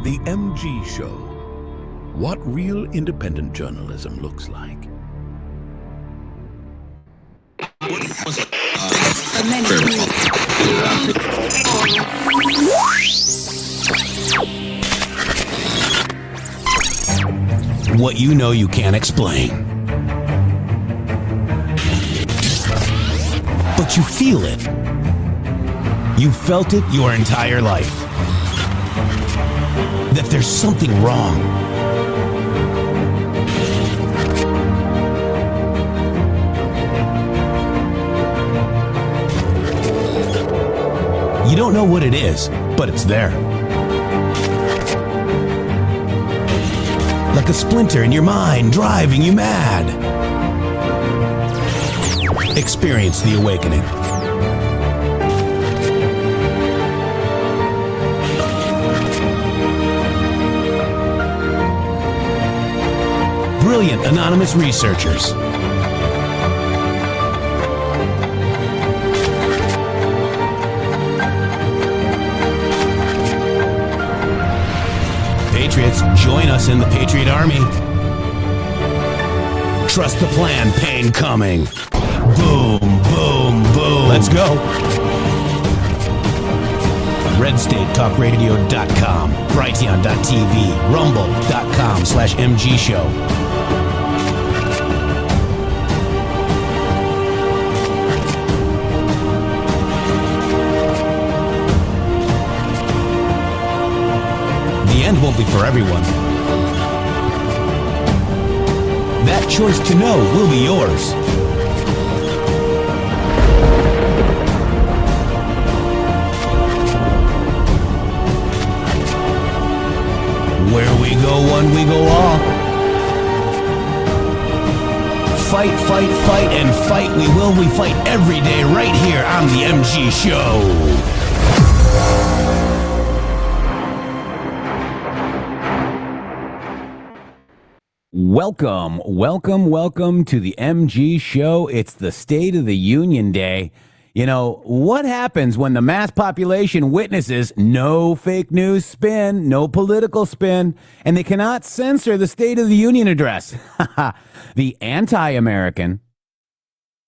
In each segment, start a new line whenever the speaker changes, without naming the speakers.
The MG Show. What real independent journalism looks like.
What you know you can't explain. But you feel it. You felt it your entire life. That there's something wrong. You don't know what it is, but it's there. Like a splinter in your mind, driving you mad. Experience the awakening. Brilliant anonymous researchers. Patriots, join us in the Patriot Army. Trust the plan, pain coming. Boom, boom, boom. Let's go. RedStateTalkRadio.com, Brighteon.tv, Rumble.com/MG Show. The end won't be for everyone. That choice to know will be yours. Where we go one, we go all. Fight, fight, fight, and fight we will. We fight every day right here on the MG Show. Welcome, welcome, welcome to the MG Show. It's the State of the Union Day. You know, what happens when the mass population witnesses no fake news spin, no political spin, and they cannot censor the State of the Union address? The anti-American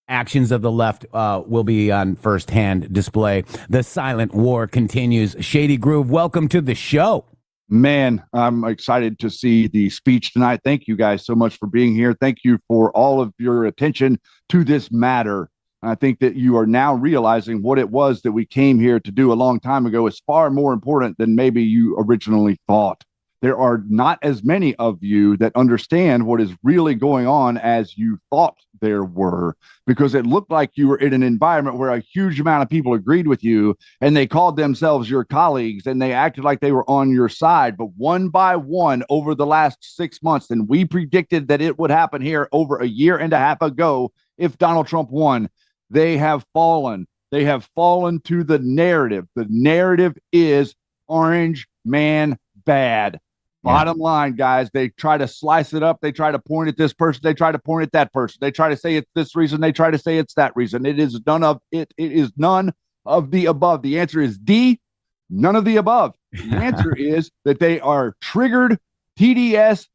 actions of the left will be on first-hand display. The silent war continues. Shady Groove, welcome to the show.
Man, I'm excited to see the speech tonight. Thank you guys so much for being here. Thank you for all of your attention to this matter. I think that you are now realizing what it was that we came here to do a long time ago is far more important than maybe you originally thought. There are not as many of you that understand what is really going on as you thought there were, because it looked like you were in an environment where a huge amount of people agreed with you and they called themselves your colleagues and they acted like they were on your side. But one by one over the last 6 months, and we predicted that it would happen here over a year and a half ago if Donald Trump won, they have fallen. They have fallen to the narrative. The narrative is orange man bad. Bottom line, guys, they try to slice it up. They try to point at this person. They try to point at that person. They try to say it's this reason. They try to say it's that reason. It is none of it. It is none of the above. The answer is D, none of the above. The answer is that they are triggered TDS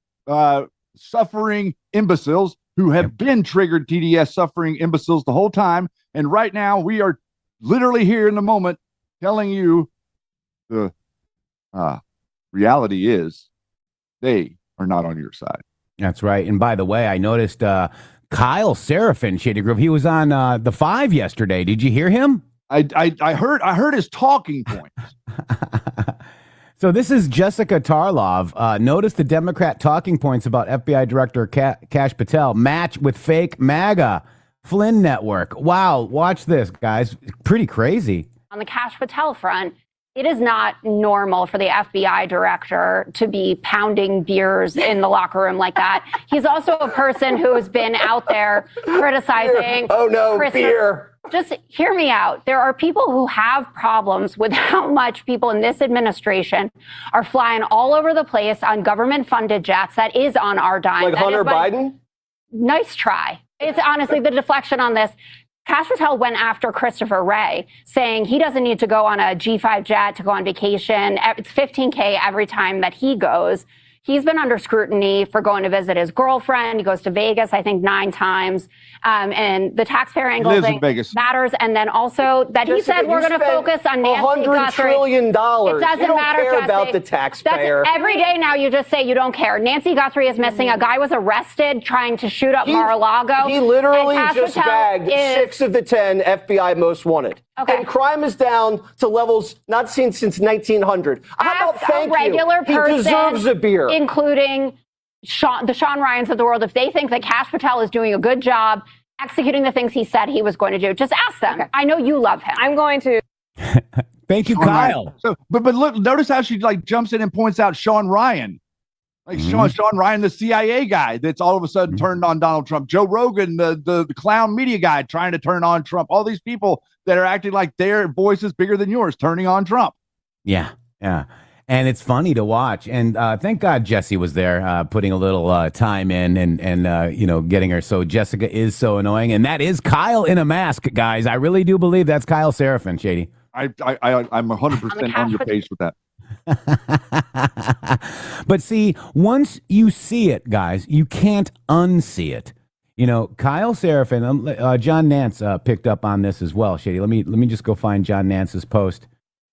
suffering imbeciles who have been triggered TDS suffering imbeciles the whole time. And right now we are literally here in the moment telling you the reality is they are not on your side.
That's right. And by the way, I noticed Kyle Seraphin, Shady Groove, he was on the 5 yesterday. Did you hear him?
I heard his talking points.
So this is Jessica Tarlov. Notice the Democrat talking points about FBI Director Kash Patel match with fake MAGA Flynn Network. Wow. Watch this, guys. Pretty crazy.
On the Kash Patel front, it is not normal for the FBI director to be pounding beers in the locker room like that. He's also a person who has been out there criticizing.
Oh, no, beer.
Just hear me out. There are people who have problems with how much people in this administration are flying all over the place on government-funded jets. That is on our dime.
Like Hunter Biden?
Nice try. It's honestly the deflection on this. Kash Patel went after Christopher Wray, saying he doesn't need to go on a G5 jet to go on vacation. It's $15K every time that he goes. He's been under scrutiny for going to visit his girlfriend. He goes to Vegas, I think, 9 times. And the taxpayer angle thing matters. And then also that he said we're going to focus on Nancy Guthrie.
$100 trillion.
It doesn't matter,
care about the taxpayer.
Every day now you just say you don't care. Nancy Guthrie is missing. A guy was arrested trying to shoot up Mar-a-Lago.
He literally just bagged 6 of the 10 FBI most wanted.
Okay.
And crime is down to levels not seen since 1900. How about
a regular person,
he deserves a beer.
Including the Sean Ryans of the world, if they think that Kash Patel is doing a good job executing the things he said he was going to do, just ask them. Okay. I know you love him.
I'm going to.
Thank you, Kyle.
So, but look, notice how she like jumps in and points out Sean Ryan. Like Sean Ryan, the CIA guy that's all of a sudden turned on Donald Trump. Joe Rogan, the clown media guy trying to turn on Trump. All these people that are acting like their voice is bigger than yours, turning on Trump.
Yeah. And it's funny to watch. And thank God Jesse was there, putting a little time in and getting her. So Jessica is so annoying. And that is Kyle in a mask, guys. I really do believe that's Kyle Seraphin, Shady.
I'm 100% on your page with that.
But see, once you see it, guys, you can't unsee it. Kyle Seraphin, John Nance picked up on this as well, Shady. Let me just go find John Nance's post.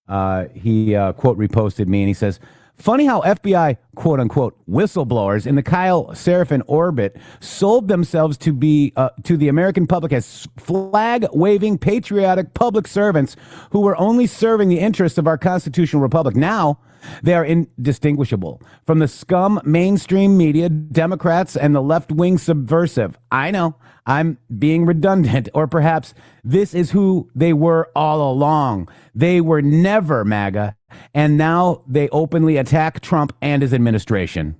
He quote reposted me and he says, funny how FBI quote unquote whistleblowers in the Kyle Seraphin orbit sold themselves to be to the American public as flag waving patriotic public servants who were only serving the interests of our constitutional republic. Now they are indistinguishable from the scum mainstream media, Democrats, and the left-wing subversive. I know I'm being redundant, or perhaps this is who they were all along. They were never MAGA, and now they openly attack Trump and his administration.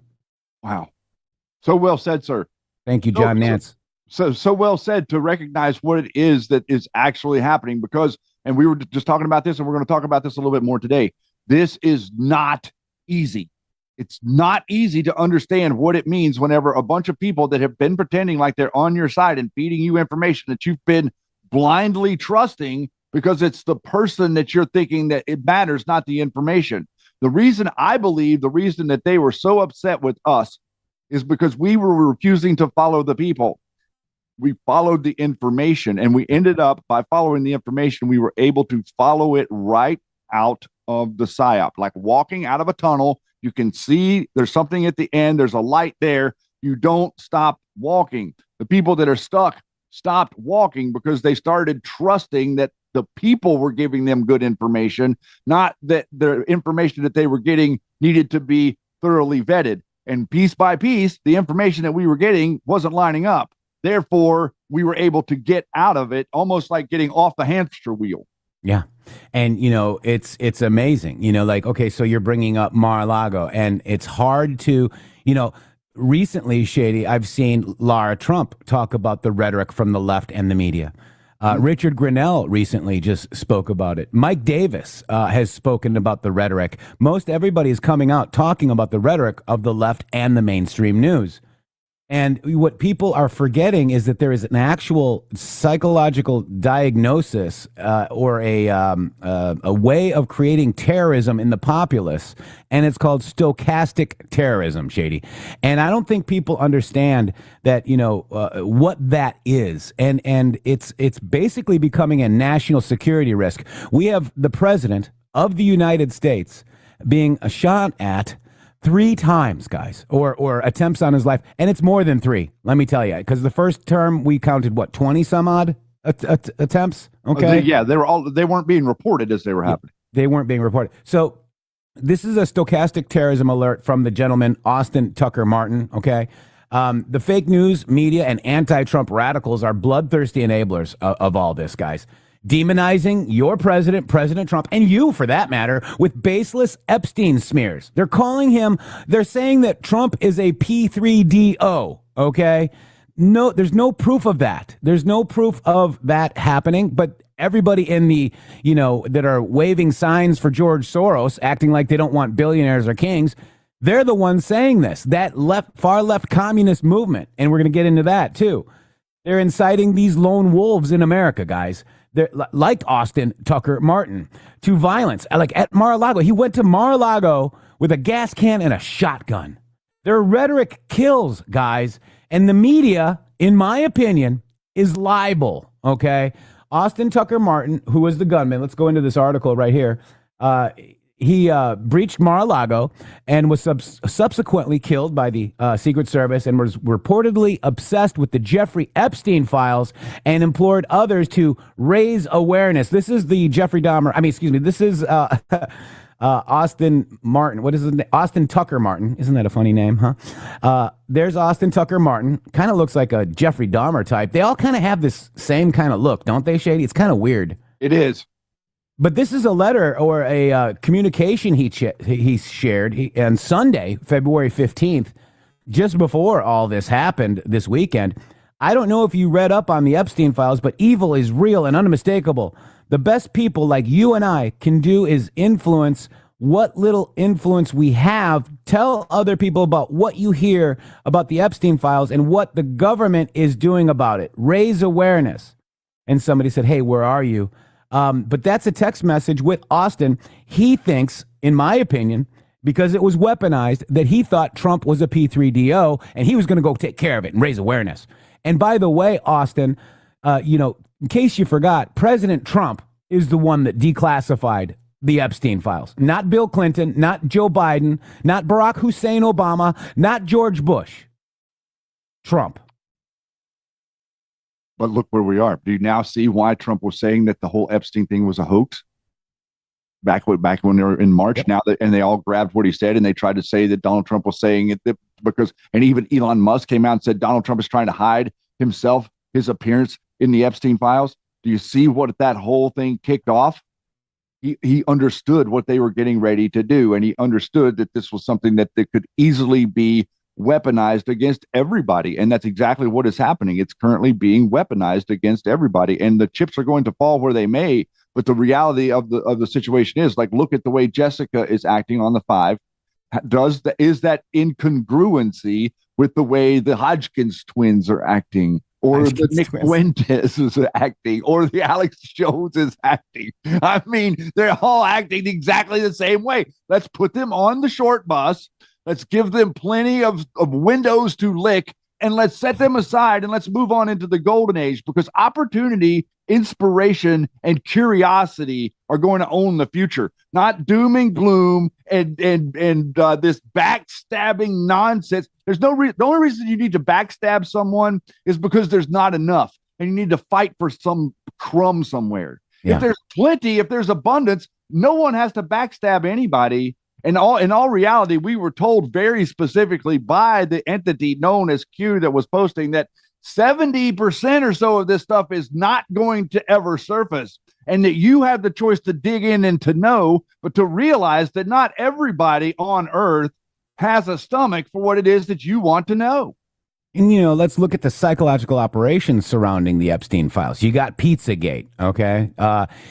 Wow. So well said, sir.
Thank you, John Nance.
So well said to recognize what it is that is actually happening, because, and we were just talking about this, and we're going to talk about this a little bit more today. This is not easy. It's not easy to understand what it means whenever a bunch of people that have been pretending like they're on your side and feeding you information that you've been blindly trusting because it's the person that you're thinking that it matters, not the information. The reason that they were so upset with us is because we were refusing to follow the people. We followed the information, and we ended up, by following the information, we were able to follow it right out of the psyop, like walking out of a tunnel. You can see there's something at the end. There's a light there. You don't stop walking. The people that are stuck stopped walking because they started trusting that the people were giving them good information, not that the information that they were getting needed to be thoroughly vetted. And piece by piece, the information that we were getting wasn't lining up. Therefore, we were able to get out of it, almost like getting off the hamster wheel.
Yeah. And, it's amazing, like, okay, so you're bringing up Mar-a-Lago, and it's hard to, recently, Shady, I've seen Lara Trump talk about the rhetoric from the left and the media. Richard Grenell recently just spoke about it. Mike Davis has spoken about the rhetoric. Most everybody is coming out talking about the rhetoric of the left and the mainstream news. And what people are forgetting is that there is an actual psychological diagnosis or a way of creating terrorism in the populace, and it's called stochastic terrorism, Shady. And I don't think people understand that, what that is. And it's basically becoming a national security risk. We have the president of the United States being shot at 3 times, guys, or attempts on his life. And it's more than 3, let me tell you, because the first term we counted, 20 some odd attempts? Okay.
They weren't being reported as they were happening.
They weren't being reported. So this is a stochastic terrorism alert from the gentleman, Austin Tucker Martin. Okay. The fake news, media, and anti-Trump radicals are bloodthirsty enablers of all this, guys. Demonizing your president, President Trump, and you, for that matter, with baseless Epstein smears. They're saying that Trump is a P3DO, okay? No, there's no proof of that. There's no proof of that happening, but everybody in the, that are waving signs for George Soros, acting like they don't want billionaires or kings, they're the ones saying this, that far left communist movement, and we're going to get into that too. They're inciting these lone wolves in America, guys. They're like Austin Tucker Martin to violence. Like at Mar-a-Lago, he went to Mar-a-Lago with a gas can and a shotgun. Their rhetoric kills, guys. And the media, in my opinion, is libel. Okay. Austin Tucker Martin, who was the gunman, let's go into this article right here. He breached Mar-a-Lago and was subsequently killed by the Secret Service and was reportedly obsessed with the Jeffrey Epstein files and implored others to raise awareness. This is the Jeffrey Dahmer. This is Austin Martin. What is his name? Austin Tucker Martin. Isn't that a funny name, huh? There's Austin Tucker Martin. Kind of looks like a Jeffrey Dahmer type. They all kind of have this same kind of look, don't they, Shady? It's kind of weird.
It is.
But this is a letter or a communication he shared on Sunday, February 15th, just before all this happened this weekend. I don't know if you read up on the Epstein files, but evil is real and unmistakable. The best people like you and I can do is influence what little influence we have. Tell other people about what you hear about the Epstein files and what the government is doing about it. Raise awareness. And somebody said, hey, where are you? But that's a text message with Austin. He thinks, in my opinion, because it was weaponized, that he thought Trump was a P3DO and he was going to go take care of it and raise awareness. And by the way, Austin, in case you forgot, President Trump is the one that declassified the Epstein files. Not Bill Clinton, not Joe Biden, not Barack Hussein Obama, not George Bush. Trump.
But look where we are. Do you now see why Trump was saying that the whole Epstein thing was a hoax? Back when they were in March, yep. And they all grabbed what he said and they tried to say that Donald Trump was saying it and even Elon Musk came out and said Donald Trump is trying to hide himself, his appearance in the Epstein files. Do you see what that whole thing kicked off? He understood what they were getting ready to do, and he understood that this was something that could easily be weaponized against everybody, and that's exactly what is happening. It's currently being weaponized against everybody, and the chips are going to fall where they may. But the reality of the situation is, like, look at the way Jessica is acting on the 5. Is that incongruency with the way the Hodgkins twins are acting, or the Nick Fuentes is acting, or the Alex Jones is acting? I mean, they're all acting exactly the same way. Let's put them on the short bus. Let's give them plenty of windows to lick, and let's set them aside, and let's move on into the golden age, because opportunity, inspiration, and curiosity are going to own the future, not doom and gloom and this backstabbing nonsense. The only reason you need to backstab someone is because there's not enough, and you need to fight for some crumb somewhere. Yeah. If there's plenty, if there's abundance, no one has to backstab anybody. And in all reality, we were told very specifically by the entity known as Q that was posting that 70% or so of this stuff is not going to ever surface, and that you have the choice to dig in and to know, but to realize that not everybody on Earth has a stomach for what it is that you want to know.
And, let's look at the psychological operations surrounding the Epstein files. You got Pizzagate, okay?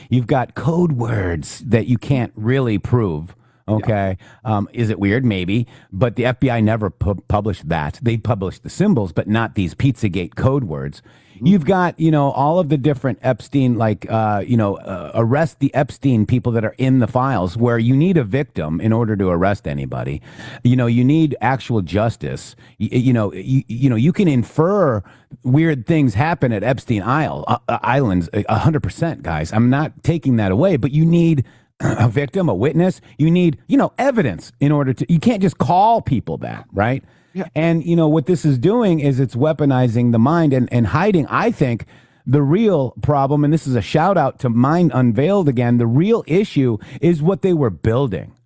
You've got code words that you can't really prove. Okay. Yeah. Is it weird? Maybe. But the FBI never published that. They published the symbols, but not these Pizzagate code words. Mm-hmm. You've got, all of the different Epstein, arrest the Epstein people that are in the files, where you need a victim in order to arrest anybody. You need actual justice. You can infer weird things happen at Epstein Islands 100%, guys. I'm not taking that away, but you need a victim, a witness. You need, evidence in order to, you can't just call people that, right? Yeah. And, what this is doing is it's weaponizing the mind and hiding, I think, the real problem. And this is a shout out to Mind Unveiled again. The real issue is what they were building.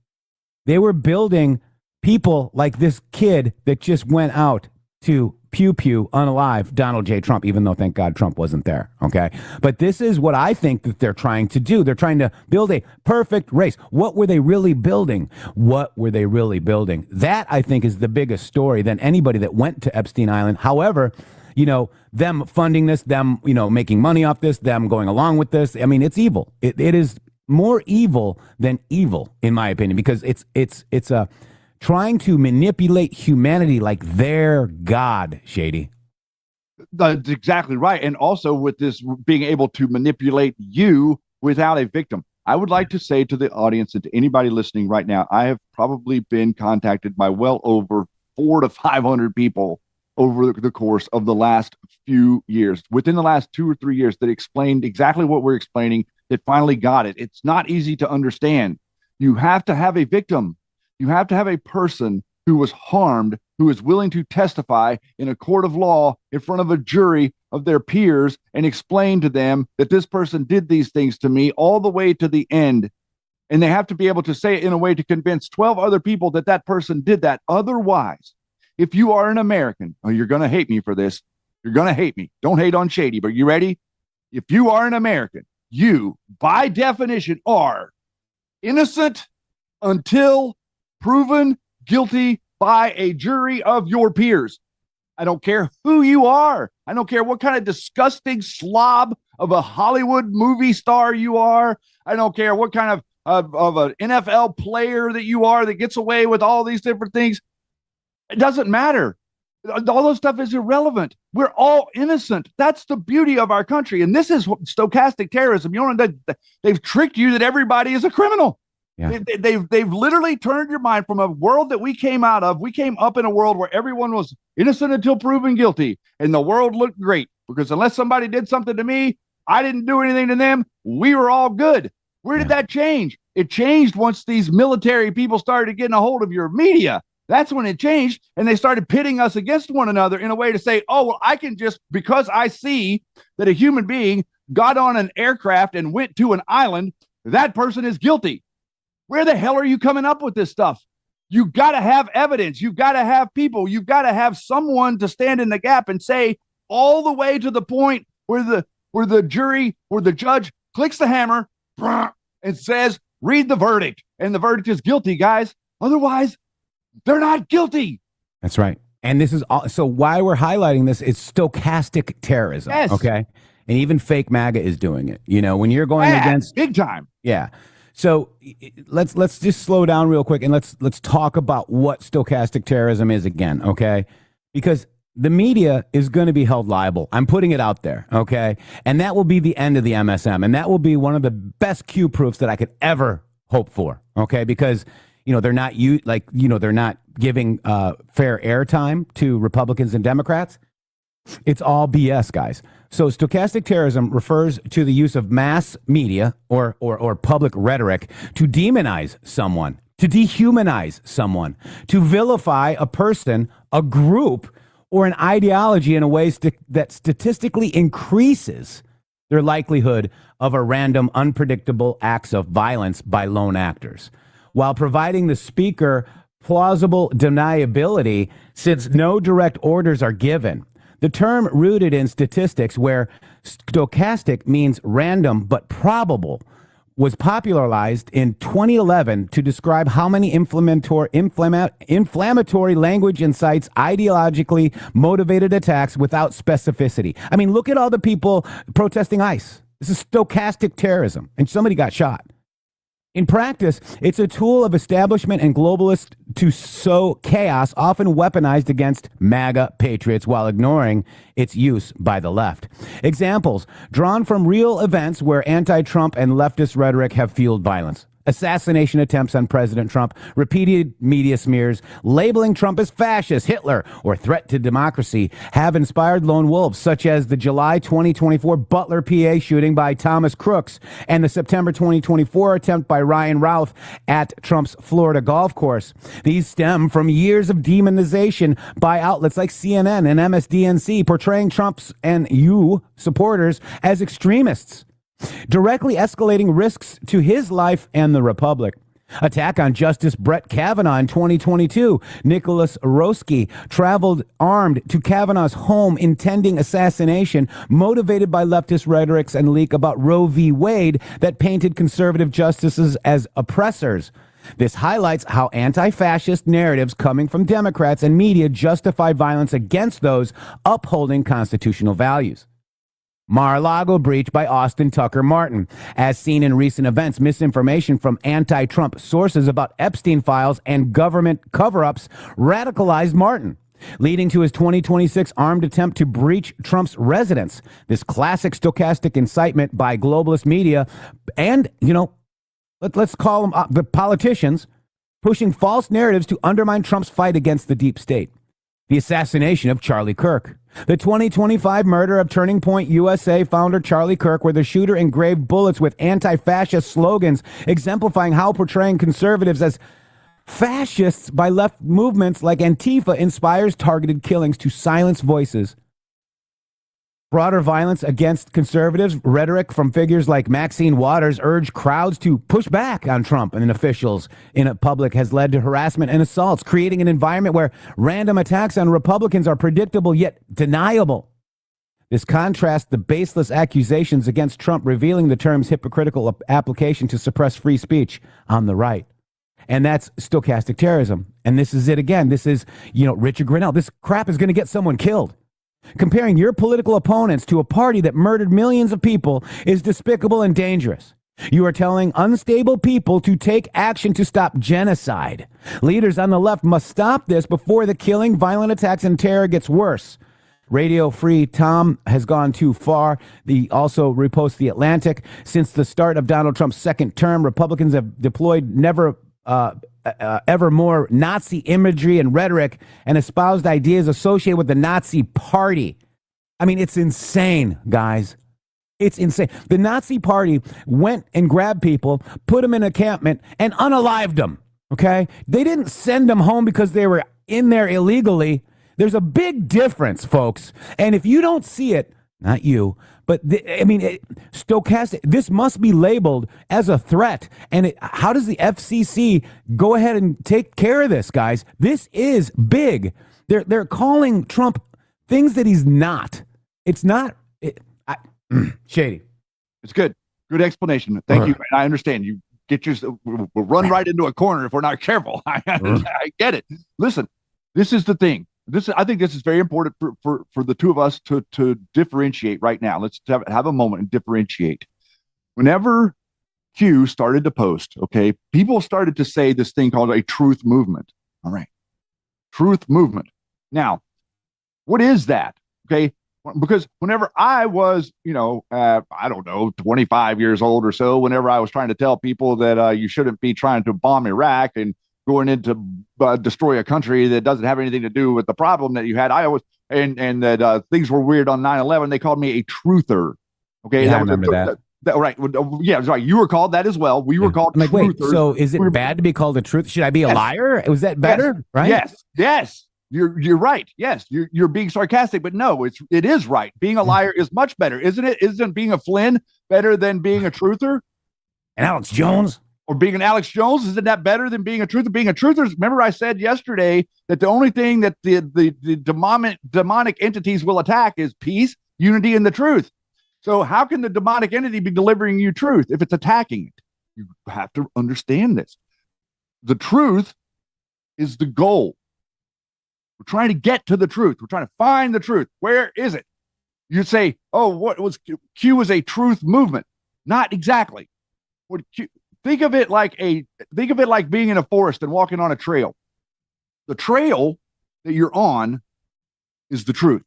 They were building people like this kid that just went out to pew pew unalive Donald J. Trump, even though, thank God, Trump wasn't there. Okay. But this is what I think that they're trying to do. They're trying to build a perfect race. What were they really building? What were they really building? That, I think, is the biggest story than anybody that went to Epstein Island. However, them funding this, them, making money off this, them going along with this. I mean, it's evil. It is more evil than evil, in my opinion, because it's a trying to manipulate humanity like their God, Shady.
That's exactly right. And also with this being able to manipulate you without a victim. I would like to say to the audience and to anybody listening right now, I have probably been contacted by well over 400 to 500 people over the course of the last few years, within the last 2 or 3 years, that explained exactly what we're explaining, that finally got it. It's not easy to understand. You have to have a victim. You have to have a person who was harmed, who is willing to testify in a court of law in front of a jury of their peers and explain to them that this person did these things to me all the way to the end. And they have to be able to say it in a way to convince 12 other people that that person did that. Otherwise, if you are an American, oh, you're going to hate me for this. You're going to hate me. Don't hate on Shady, but you ready? If you are an American, you, by definition, are innocent until proven guilty by a jury of your peers. I don't care who you are. I don't care what kind of disgusting slob of a Hollywood movie star you are. I don't care what kind of an NFL player that you are that gets away with all these different things. It doesn't matter. All those stuff is irrelevant. We're all innocent. That's the beauty of our country. And this is stochastic terrorism. You know, they've tricked you that everybody is a criminal. Yeah. They've literally turned your mind from a world that we came out of. We came up in a world where everyone was innocent until proven guilty, and the world looked great because unless somebody did something to me, I didn't do anything to them. We were all good. Where did that change? It changed once these military people started getting a hold of your media. That's when it changed, and they started pitting us against one another in a way to say, oh, well, I can just, because I see that a human being got on an aircraft and went to an island, that person is guilty. Where the hell are you coming up with this stuff? You got to have evidence. You got to have people. You got to have someone to stand in the gap and say all the way to the point where the judge clicks the hammer and says, read the verdict. And the verdict is guilty, guys. Otherwise, they're not guilty.
That's right. And this is so why we're highlighting this is stochastic terrorism.
Yes.
Okay. And even fake MAGA is doing it. You know, when you're going against
big time.
Yeah. So let's just slow down real quick and let's talk about what stochastic terrorism is again, okay? Because the media is going to be held liable. I'm putting it out there, okay? And that will be the end of the MSM, and that will be one of the best Q proofs that I could ever hope for, okay? Because they're not they're not giving fair airtime to Republicans and Democrats. It's all BS, guys. So stochastic terrorism refers to the use of mass media or public rhetoric to demonize someone, to dehumanize someone, to vilify a person, a group, or an ideology in a way that statistically increases their likelihood of a random, unpredictable acts of violence by lone actors, while providing the speaker plausible deniability since no direct orders are given. The term rooted in statistics, where stochastic means random but probable, was popularized in 2011 to describe how many inflammatory language incites ideologically motivated attacks without specificity. I mean, look at all the people protesting ICE. This is stochastic terrorism, and somebody got shot. In practice, it's a tool of establishment and globalists to sow chaos, often weaponized against MAGA patriots while ignoring its use by the left. Examples drawn from real events where anti-Trump and leftist rhetoric have fueled violence. Assassination attempts on President Trump, repeated media smears, labeling Trump as fascist, Hitler, or threat to democracy have inspired lone wolves, such as the July 2024 Butler, PA shooting by Thomas Crooks and the September 2024 attempt by Ryan Routh at Trump's Florida golf course. These stem from years of demonization by outlets like CNN and MSDNC, portraying Trump's and you supporters as extremists, directly escalating risks to his life and the republic. Attack on Justice Brett Kavanaugh in 2022. Nicholas Roski traveled armed to Kavanaugh's home intending assassination, motivated by leftist rhetorics and leak about Roe v. Wade that painted conservative justices as oppressors. This highlights how anti-fascist narratives coming from Democrats and media justify violence against those upholding constitutional values. Mar-a-Lago breach by Austin Tucker Martin. As seen in recent events, misinformation from anti-Trump sources about Epstein files and government cover-ups radicalized Martin. leading to his 2026 armed attempt to breach Trump's residence. This classic stochastic incitement by globalist media and, let's call them the politicians pushing false narratives to undermine Trump's fight against the deep state. The assassination of Charlie Kirk. The 2025 murder of Turning Point USA founder Charlie Kirk, where the shooter engraved bullets with anti-fascist slogans exemplifying how portraying conservatives as fascists by left movements like Antifa inspires targeted killings to silence voices. Broader violence against conservatives, rhetoric from figures like Maxine Waters urge crowds to push back on Trump and officials in a public has led to harassment and assaults, creating an environment where random attacks on Republicans are predictable yet deniable. This contrasts the baseless accusations against Trump, revealing the term's hypocritical application to suppress free speech on the right. And that's stochastic terrorism. And this is it again. This is, Richard Grenell. This crap is going to get someone killed. Comparing your political opponents to a party that murdered millions of people is despicable and dangerous. You are telling unstable people to take action to stop genocide. Leaders on the left must stop this before the killing, violent attacks, and terror gets worse. Radio Free Tom has gone too far. He also reposts The Atlantic. Since the start of Donald Trump's second term, Republicans have deployed ever more Nazi imagery and rhetoric and espoused ideas associated with the Nazi party. I mean, it's insane, guys. It's insane. The Nazi party went and grabbed people, put them in an encampment, and unalived them, okay? They didn't send them home because they were in there illegally. There's a big difference, folks. And if you don't see it, not you, but stochastic, this must be labeled as a threat. And how does the FCC go ahead and take care of this, guys? This is big. They're calling Trump things that he's not. It's not shady.
It's good. Good explanation. Thank you. I understand. You get we'll run right into a corner if we're not careful. I get it. Listen, this is the thing. I think this is very important for the two of us to differentiate right now. Let's have a moment and differentiate. Whenever Q started to post, okay, people started to say this thing called a truth movement. All right. Truth movement. Now, what is that? Okay. Because whenever I was, I don't know, 25 years old or so, whenever I was trying to tell people that you shouldn't be trying to bomb Iraq and going in to destroy a country that doesn't have anything to do with the problem that you had, I always, and that things were weird on 9/11, they called me a truther. Okay.
Yeah, I remember that.
Right. Yeah, right. You were called that as well. We were called truthers.
Wait, so is it bad to be called a truth? Should I be a liar? Was that better?
Yes.
Right?
Yes. You're right. Yes, you're being sarcastic, but no, it is right. Being a liar is much better, isn't it? Isn't being a Flynn better than being a truther?
And Alex Jones?
Or being an Alex Jones, isn't that better than being a truther? Being a truther, remember I said yesterday that the only thing that the demonic entities will attack is peace, unity, and the truth. So how can the demonic entity be delivering you truth if it's attacking it? You have to understand this. The truth is the goal. We're trying to get to the truth. We're trying to find the truth. Where is it? You say, oh, what was Q was a truth movement. Not exactly. Think of it like being in a forest and walking on a trail. The trail that you're on is the truth.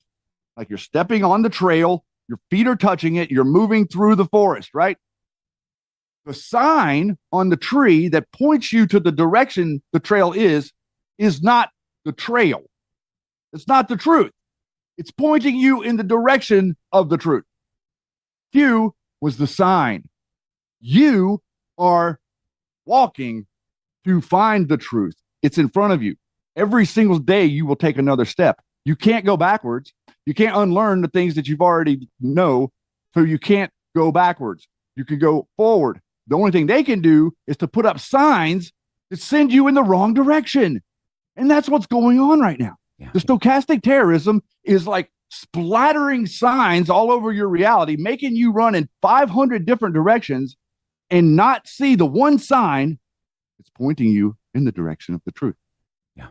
Like you're stepping on the trail, your feet are touching it, you're moving through the forest, right? The sign on the tree that points you to the direction the trail is not the trail. It's not the truth. It's pointing you in the direction of the truth. Q was the sign. You are walking to find the truth. It's in front of you. Every single day you will take another step. You can't go backwards. You can't unlearn the things that you've already know, so you can't go backwards. You can go forward. The only thing they can do is to put up signs that send you in the wrong direction. And that's what's going on right now. Yeah. The stochastic terrorism is like splattering signs all over your reality, making you run in 500 different directions and not see the one sign that's pointing you in the direction of the truth.
Yeah.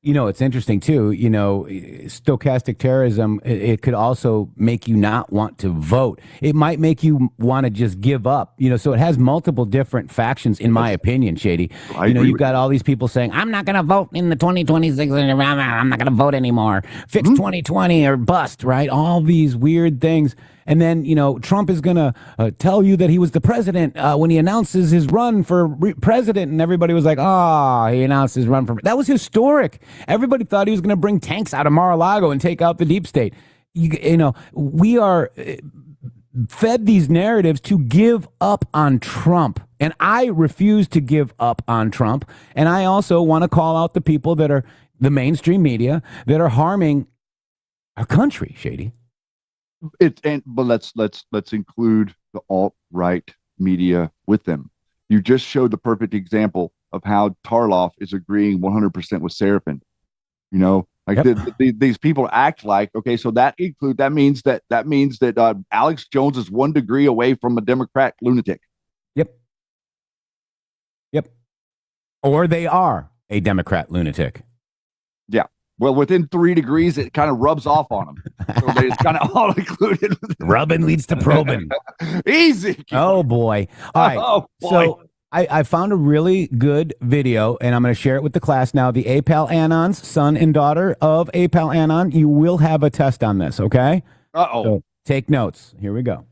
It's interesting too. Stochastic terrorism, it could also make you not want to vote. It might make you want to just give up. So it has multiple different factions, in my opinion, Shady. You've got all these people saying, I'm not going to vote in the 2026, I'm not going to vote anymore. Fix 2020 or bust, right? All these weird things. And then, Trump is going to tell you that he was the president when he announces his run for president. And everybody was like, he announced his run for that was historic. Everybody thought he was going to bring tanks out of Mar-a-Lago and take out the deep state. We are fed these narratives to give up on Trump. And I refuse to give up on Trump. And I also want to call out the people that are the mainstream media that are harming our country, Shady.
But let's include the alt-right media with them. You just showed the perfect example of how Tarloff is agreeing 100% with Seraphin. These people act like, okay, so that means that Alex Jones is 1 degree away from a Democrat lunatic.
Yep. Or they are a Democrat lunatic.
Yeah. Well, within 3 degrees, it kind of rubs off on them. So it's kind of all included.
Rubbing leads to probing.
Easy.
Oh, boy. All right.
Oh, boy.
So I found a really good video, and I'm going to share it with the class now. The APAL Anons, son and daughter of APAL Anon. You will have a test on this, okay?
Uh-oh.
So take notes. Here we go.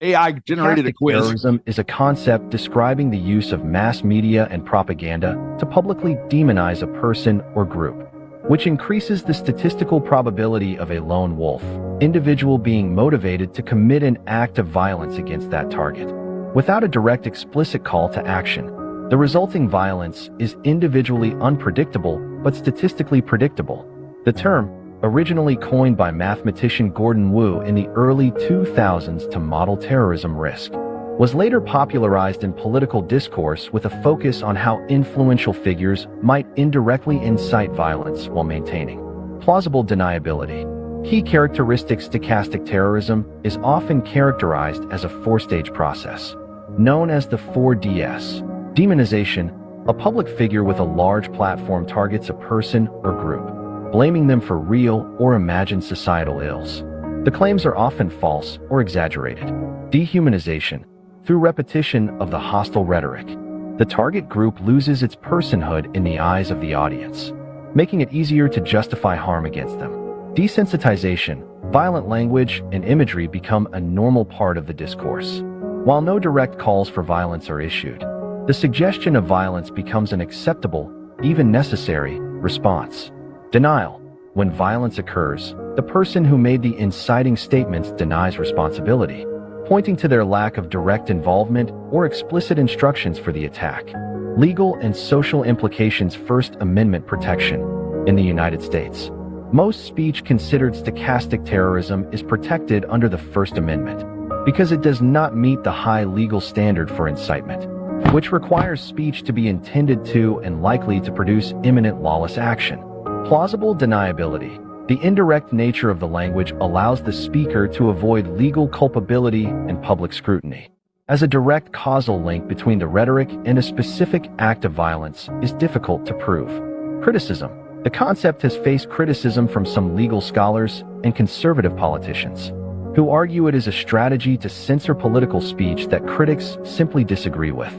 AI generated a quiz.
Terrorism is a concept describing the use of mass media and propaganda to publicly demonize a person or group, which increases the statistical probability of a lone wolf individual being motivated to commit an act of violence against that target. Without a direct explicit call to action, the resulting violence is individually unpredictable but statistically predictable. The term, originally coined by mathematician Gordon Wu in the early 2000s to model terrorism risk, was later popularized in political discourse with a focus on how influential figures might indirectly incite violence while maintaining plausible deniability. Key characteristic stochastic terrorism is often characterized as a 4-stage process, known as the 4DS. Demonization, a public figure with a large platform targets a person or group, blaming them for real or imagined societal ills. The claims are often false or exaggerated. Dehumanization, through repetition of the hostile rhetoric, the target group loses its personhood in the eyes of the audience, making it easier to justify harm against them. Desensitization, violent language and imagery become a normal part of the discourse. While no direct calls for violence are issued, the suggestion of violence becomes an acceptable, even necessary, response. Denial, when violence occurs, the person who made the inciting statements denies responsibility, pointing to their lack of direct involvement or explicit instructions for the attack. Legal and social implications. First Amendment protection. In the United States, most speech considered stochastic terrorism is protected under the First Amendment because it does not meet the high legal standard for incitement, which requires speech to be intended to and likely to produce imminent lawless action. Plausible deniability. The indirect nature of the language allows the speaker to avoid legal culpability and public scrutiny, as a direct causal link between the rhetoric and a specific act of violence is difficult to prove. Criticism. The concept has faced criticism from some legal scholars and conservative politicians, who argue it is a strategy to censor political speech that critics simply disagree with.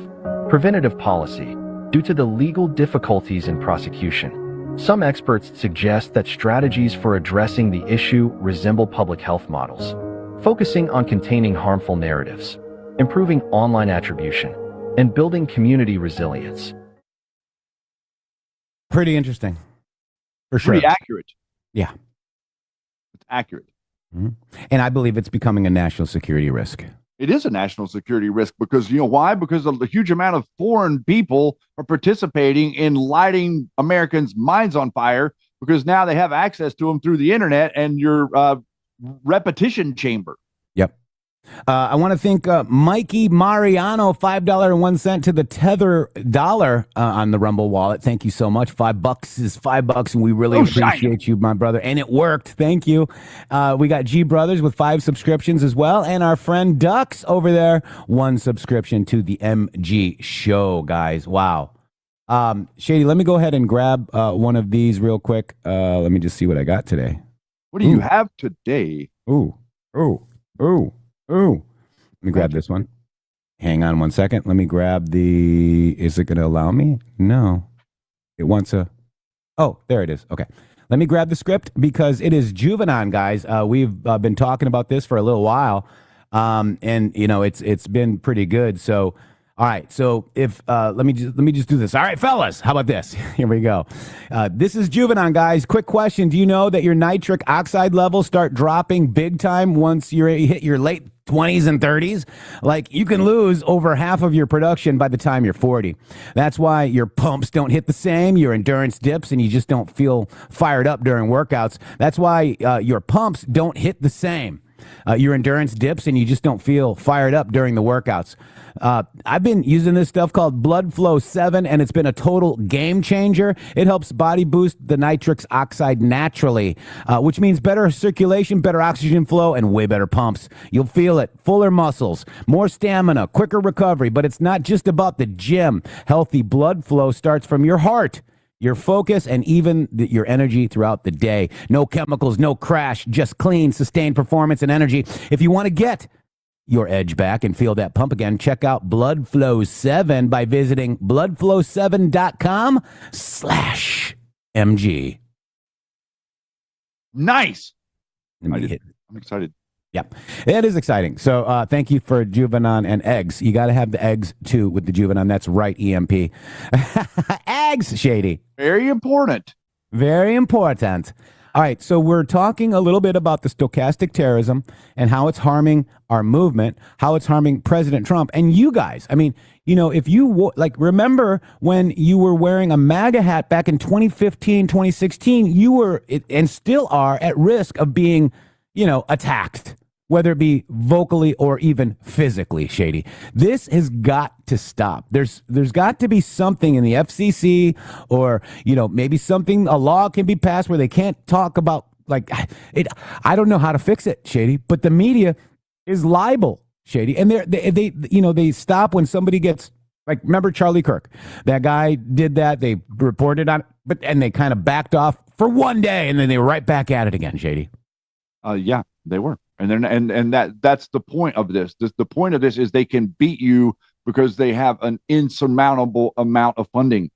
Preventative policy. Due to the legal difficulties in prosecution, some experts suggest that strategies for addressing the issue resemble public health models, focusing on containing harmful narratives, improving online attribution, and building community resilience.
Pretty interesting. For sure.
Pretty accurate.
Yeah.
It's accurate.
Mm-hmm. And I believe it's becoming a national security risk.
It is a national security risk because, why? Because a huge amount of foreign people are participating in lighting Americans' minds on fire because now they have access to them through the internet and your repetition chamber.
Yep. I want to thank Mikey Mariano, $5.01 to the Tether dollar on the Rumble wallet. Thank you so much. $5 is $5, and we really appreciate you, my brother. And it worked. Thank you. We got G Brothers with 5 subscriptions as well, and our friend Ducks over there, 1 subscription to the MG Show, guys. Wow. Shady, let me go ahead and grab one of these real quick. Let me just see what I got today.
What do you have today?
Ooh. Let me grab this one. Hang on one second. Let me grab the, is it going to allow me? No. It wants a, oh, there it is. Okay. Let me grab the script because it is Juvenon, guys. We've been talking about this for a little while. And you know, it's been pretty good. So, all right. So if, let me just do this. All right, fellas, how about this? Here we go. This is Juvenon, guys. Quick question. Do you know that your nitric oxide levels start dropping big time once you hit your late 20s and 30s? Like, you can lose over half of your production by the time you're 40. That's why your pumps don't hit the same, your endurance dips, and you just don't feel fired up during workouts. That's why your pumps don't hit the same. Your endurance dips and you just don't feel fired up during the workouts. I've been using this stuff called Blood Flow 7, and it's been a total game changer. It helps body boost the nitric oxide naturally, which means better circulation, better oxygen flow, and way better pumps. You'll feel it. Fuller muscles, more stamina, quicker recovery. But it's not just about the gym. Healthy blood flow starts from your heart, your focus, and even your energy throughout the day. No chemicals, no crash, just clean, sustained performance and energy. If you want to get your edge back and feel that pump again, check out Blood Flow 7 by visiting bloodflow7.com/MG.
Nice.
I'm
excited.
Yep, it is exciting. So thank you for Juvenon and eggs. You got to have the eggs too with the Juvenon. That's right, EMP. Eggs, Shady.
Very important.
Very important. All right, so we're talking a little bit about the stochastic terrorism and how it's harming our movement, how it's harming President Trump and you guys. I mean, you know, if you remember when you were wearing a MAGA hat back in 2015, 2016, you were and still are at risk of being, you know, attacked, whether it be vocally or even physically, Shady. This has got to stop. There's got to be something in the FCC, or, you know, maybe something, a law can be passed where they can't talk about like it. I don't know how to fix it, Shady, but the media is libel, Shady. And they you know, they stop when somebody gets, like, remember Charlie Kirk? That guy did that. They reported on it, and they kind of backed off for one day, and then they were right back at it again, Shady.
Yeah, they were. And that's the point of this. The point of this is they can beat you because they have an insurmountable amount of funding.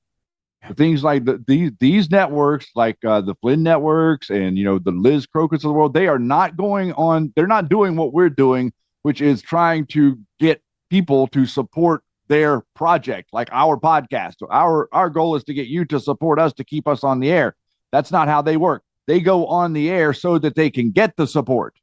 Things like these networks, like the Flynn networks and, you know, the Liz Crocus of the world, they are not going on. They're not doing what we're doing, which is trying to get people to support their project, like our podcast. Our goal is to get you to support us, to keep us on the air. That's not how they work. They go on the air so that they can get the support.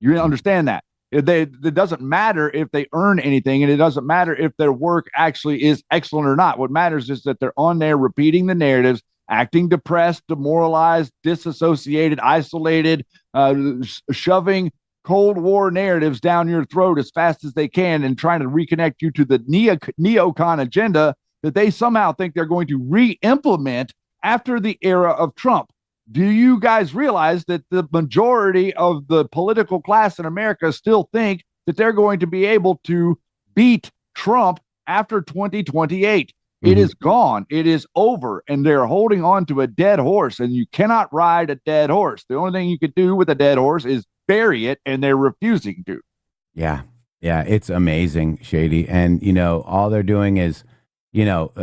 You understand that? It doesn't matter if they earn anything, and it doesn't matter if their work actually is excellent or not. What matters is that they're on there repeating the narratives, acting depressed, demoralized, disassociated, isolated, shoving Cold War narratives down your throat as fast as they can and trying to reconnect you to the neocon agenda that they somehow think they're going to re-implement after the era of Trump. Do you guys realize that the majority of the political class in America still think that they're going to be able to beat Trump after 2028? Mm-hmm. It is gone. It is over. And they're holding on to a dead horse, and you cannot ride a dead horse. The only thing you could do with a dead horse is bury it, and they're refusing to.
Yeah. Yeah. It's amazing, Shady. And, you know, all they're doing is, you know,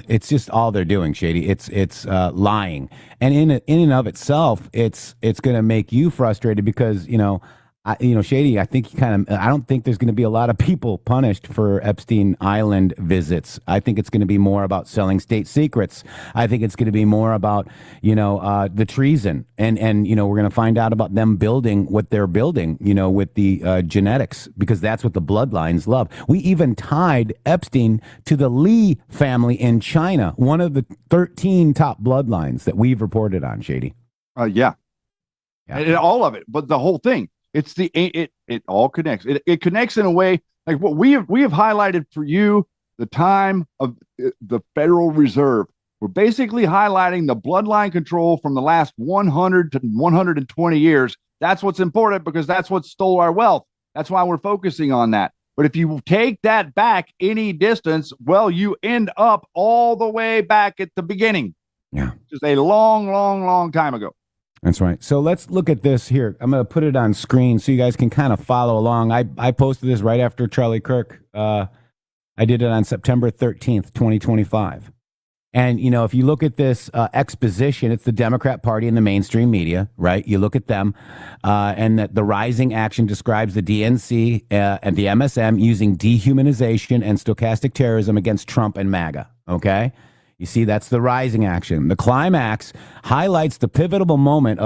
it's just all they're doing, Shady. It's lying, and in and of itself, it's going to make you frustrated because, you know, Shady, I think I don't think there's going to be a lot of people punished for Epstein Island visits. I think it's going to be more about selling state secrets. I think it's going to be more about, you know, the treason, and you know, we're going to find out about them building what they're building, you know, with the genetics, because that's what the bloodlines love. We even tied Epstein to the Li family in China, one of the 13 top bloodlines that we've reported on, Shady.
Yeah. And all of it, but the whole thing. It's it all connects. It connects in a way like what we have highlighted for you, the time of the Federal Reserve. We're basically highlighting the bloodline control from the last 100 to 120 years. That's what's important, because that's what stole our wealth. That's why we're focusing on that. But if you take that back any distance, well, you end up all the way back at the beginning.
Yeah.
Just a long, long, long time ago.
That's right. So let's look at this here. I'm going to put it on screen so you guys can kind of follow along. I posted this right after Charlie Kirk. I did it on September 13th, 2025. And, you know, if you look at this exposition, it's the Democrat Party and the mainstream media, right? You look at them, and that the rising action describes the DNC and the MSM using dehumanization and stochastic terrorism against Trump and MAGA, okay? You see, that's the rising action. The climax highlights the pivotal moment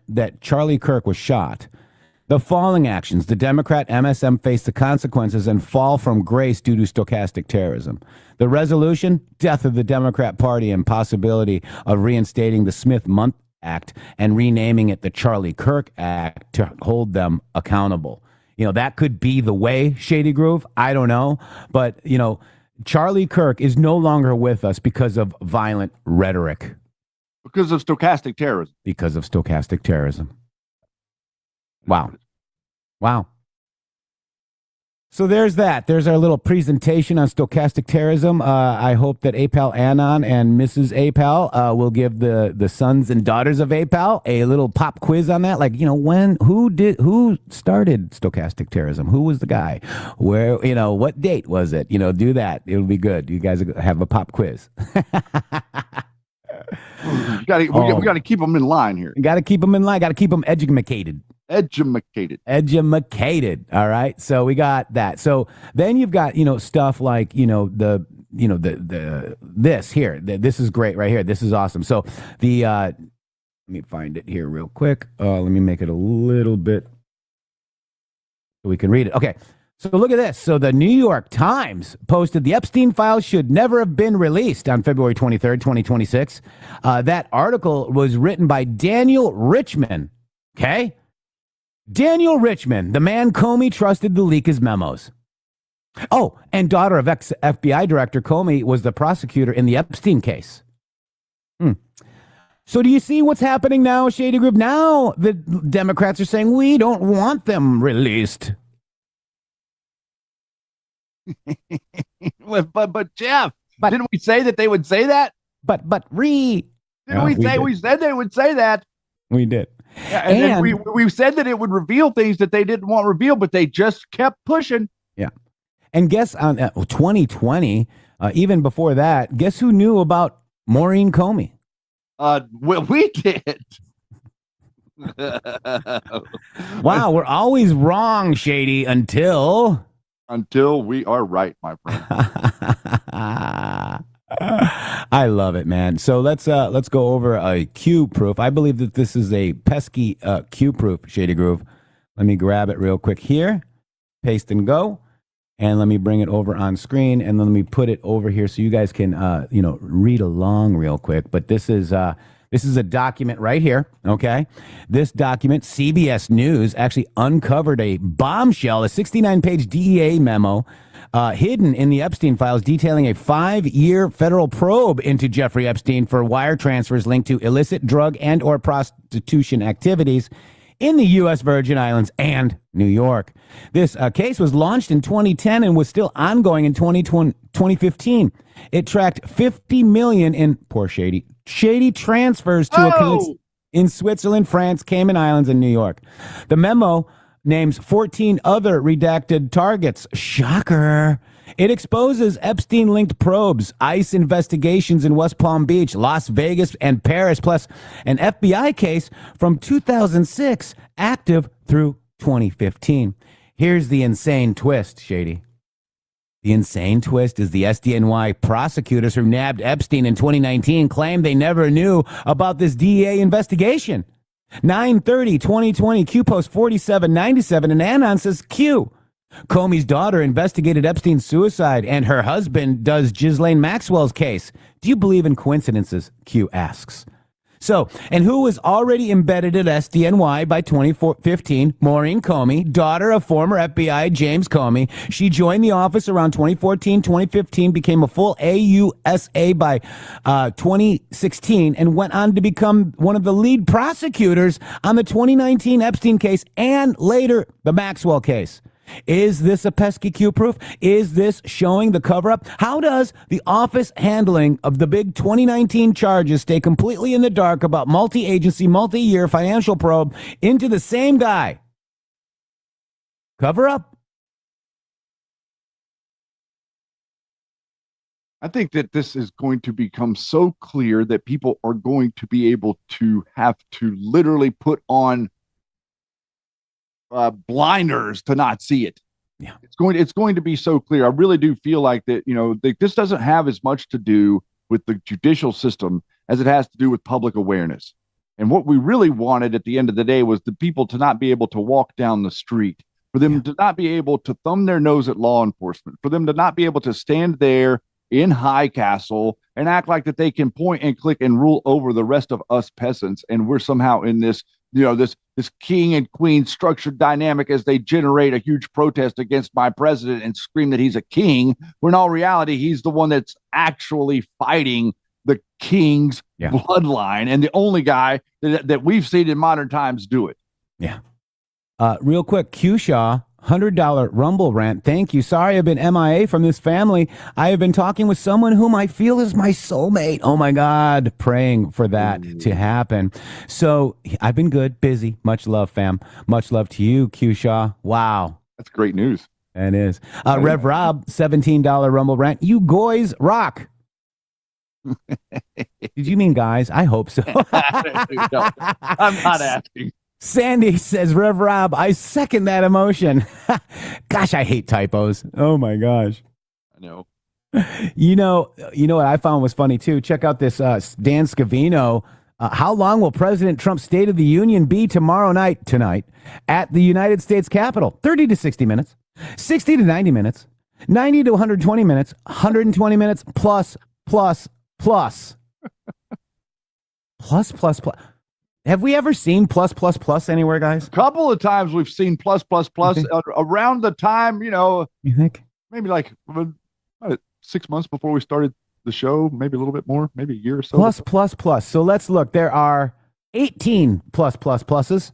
that Charlie Kirk was shot. The falling actions, the Democrat MSM face the consequences and fall from grace due to stochastic terrorism. The resolution, death of the Democrat Party and possibility of reinstating the Smith-Mundt Act and renaming it the Charlie Kirk Act to hold them accountable. You know, that could be the way, Shady Groove. I don't know. But, you know, Charlie Kirk is no longer with us because of violent rhetoric.
Because of stochastic terrorism.
Because of stochastic terrorism. Wow. Wow. So there's that. There's our little presentation on stochastic terrorism. I hope that APAL Anon and Mrs. APAL will give the sons and daughters of APAL a little pop quiz on that. Like, you know, who started stochastic terrorism? Who was the guy? Where, you know, what date was it? You know, do that. It'll be good. You guys have a pop quiz.
We got to keep them in line here.
Got to keep them in line. Got to keep them educated. Edumacated. All right. So we got that. So then you've got, you know, stuff like, you know, this here. This is great right here. This is awesome. So let me find it here real quick. Let me make it a little bit so we can read it. Okay. So look at this. So the New York Times posted the Epstein files should never have been released on February 23rd, 2026. That article was written by Daniel Richman. Okay. Daniel Richman, the man Comey trusted to leak his memos. Oh, and daughter of ex-FBI Director Comey was the prosecutor in the Epstein case. So do you see what's happening now, Shady Group? Now the Democrats are saying we don't want them released.
but Jeff, didn't we say that they would say that?
We
said they would say that.
We did.
Yeah, and then we said that it would reveal things that they didn't want revealed, but they just kept pushing. Yeah.
And guess on 2020, even before that, guess who knew about Maureen Comey?
Well, we did.
Wow, we're always wrong, Shady, until
we are right, my friend.
I love it, man. So let's go over a Q proof. I believe that this is a pesky Q proof, Shady Groove. Let me grab it real quick here, paste and go, and let me bring it over on screen, and then let me put it over here so you guys can read along real quick. But this is a document right here. Okay, this document, CBS News actually uncovered a bombshell, a 69-page DEA memo. Hidden in the Epstein files, detailing a 5-year federal probe into Jeffrey Epstein for wire transfers linked to illicit drug and or prostitution activities in the U.S. Virgin Islands and New York. This case was launched in 2010 and was still ongoing in 2015. It tracked $50 million in poor shady transfers to accounts in Switzerland, France, Cayman Islands, and New York. The memo names 14 other redacted targets. Shocker. It exposes Epstein-linked probes, ICE investigations in West Palm Beach, Las Vegas, and Paris, plus an FBI case from 2006, active through 2015. Here's the insane twist, Shady. The insane twist is the SDNY prosecutors who nabbed Epstein in 2019 claim they never knew about this DEA investigation. 9/30/2020, Q post 4797, and Anon says Q. Comey's daughter investigated Epstein's suicide, and her husband does Ghislaine Maxwell's case. Do you believe in coincidences? Q asks. So, and who was already embedded at SDNY by 2015? Maureen Comey, daughter of former FBI James Comey. She joined the office around 2014, 2015, became a full AUSA by 2016, and went on to become one of the lead prosecutors on the 2019 Epstein case and later the Maxwell case. Is this a pesky Q proof? Is this showing the cover up? How does the office handling of the big 2019 charges stay completely in the dark about multi-agency, multi-year financial probe into the same guy? Cover up.
I think that this is going to become so clear that people are going to be able to have to literally put on blinders to not see it.
Yeah,
it's going to be so clear. I really do feel like that. This doesn't have as much to do with the judicial system as it has to do with public awareness. And what we really wanted at the end of the day was the people to not be able to walk down the street, for them to not be able to thumb their nose at law enforcement, for them to not be able to stand there in High Castle and act like that they can point and click and rule over the rest of us peasants. And we're somehow in this, this king and queen structured dynamic as they generate a huge protest against my president and scream that he's a king, when in all reality, he's the one that's actually fighting the king's bloodline and the only guy that we've seen in modern times do it.
Yeah. Real quick, Q Shaw, $100 Rumble rant. Thank you. Sorry I've been MIA from this family. I have been talking with someone whom I feel is my soulmate. Oh my God. Praying for that to happen. So I've been good, busy. Much love, fam. Much love to you, Q Shaw. Wow.
That's great news.
It is. Rev Rob, $17 Rumble rant. You goys rock. Did you mean guys? I hope so.
No, I'm not asking.
Sandy says, Rev Rob, I second that emotion. Gosh, I hate typos. Oh my gosh.
I know.
You know what I found was funny too? Check out this Dan Scavino. How long will President Trump's State of the Union be tonight at the United States Capitol? 30 to 60 minutes, 60 to 90 minutes, 90 to 120 minutes, 120 minutes plus. Have we ever seen plus anywhere, guys?
A couple of times we've seen plus around the time,
you think?
Maybe like 6 months before we started the show, maybe a little bit more, maybe a year or so.
Plus. So let's look. There are 18 pluses.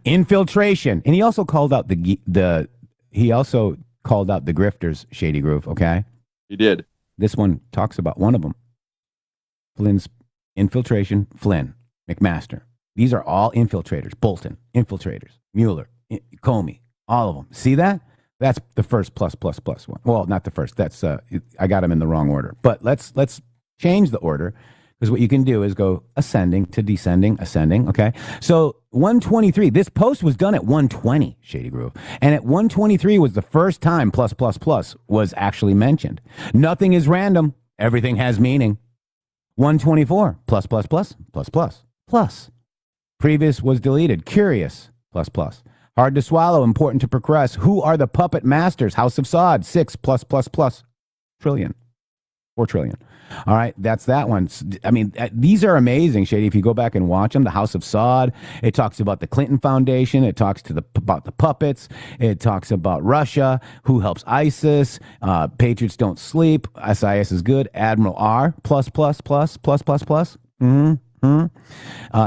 Infiltration. And he also called out the grifters, Shady Groove, okay?
He did.
This one talks about one of them. Flynn's infiltration, Flynn. McMaster. These are all infiltrators. Bolton, infiltrators. Mueller, Comey, all of them. See that? That's the first plus one. Well, not the first. That's I got them in the wrong order. But let's change the order, because what you can do is go ascending to descending, ascending. Okay. So 123. This post was done at 120, Shady Groove, and at 123 was the first time plus was actually mentioned. Nothing is random. Everything has meaning. 124 plus. Previous was deleted. Curious plus. Hard to swallow. Important to progress. Who are the puppet masters? House of Sod. 6 plus. Trillion. 4 trillion. All right, that's that one. I mean, these are amazing, Shady. If you go back and watch them, the House of Sod, it talks about the Clinton Foundation. It talks about the puppets. It talks about Russia, who helps ISIS. Patriots don't sleep. SIS is good. Admiral R plus.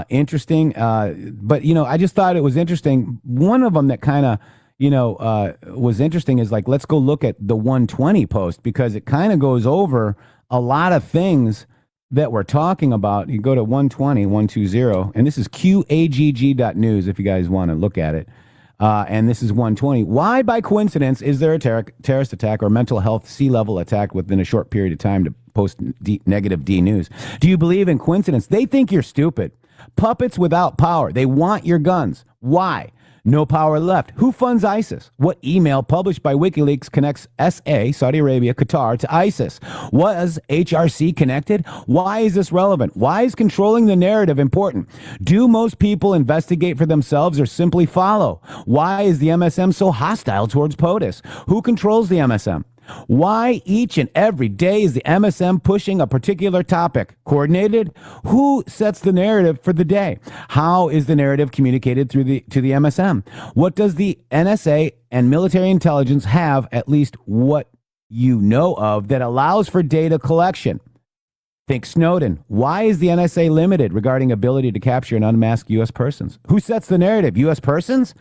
Interesting. But I just thought it was interesting. One of them that kind of was interesting is like, let's go look at the 120 post, because it kind of goes over a lot of things that we're talking about. You go to 120, and this is qagg.news if you guys want to look at it. And this is 120. Why, by coincidence, is there a terrorist attack or mental health sea-level attack within a short period of time to post negative D news? Do you believe in coincidence? They think you're stupid. Puppets without power. They want your guns. Why? No power left. Who funds ISIS? What email published by WikiLeaks connects SA, Saudi Arabia, Qatar, to ISIS? Was HRC connected? Why is this relevant? Why is controlling the narrative important? Do most people investigate for themselves or simply follow? Why is the MSM so hostile towards POTUS? Who controls the MSM? Why each and every day is the MSM pushing a particular topic? Coordinated? Who sets the narrative for the day? How is the narrative communicated to the MSM? What does the NSA and military intelligence have, at least what you know of, that allows for data collection? Think Snowden. Why is the NSA limited regarding ability to capture and unmask U.S. persons? Who sets the narrative? U.S. persons?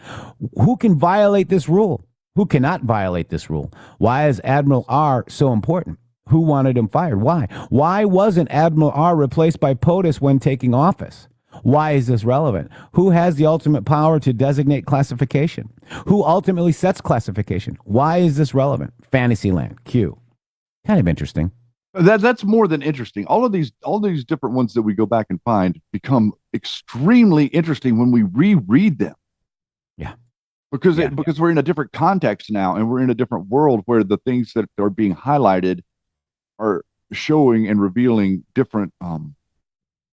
Who can violate this rule? Who cannot violate this rule? Why is Admiral R so important? Who wanted him fired? Why? Why wasn't Admiral R replaced by POTUS when taking office? Why is this relevant? Who has the ultimate power to designate classification? Who ultimately sets classification? Why is this relevant? Fantasyland. Q. Kind of interesting.
That's more than interesting. All these different ones that we go back and find become extremely interesting when we reread them.
Yeah.
Because we're in a different context now, and we're in a different world where the things that are being highlighted are showing and revealing different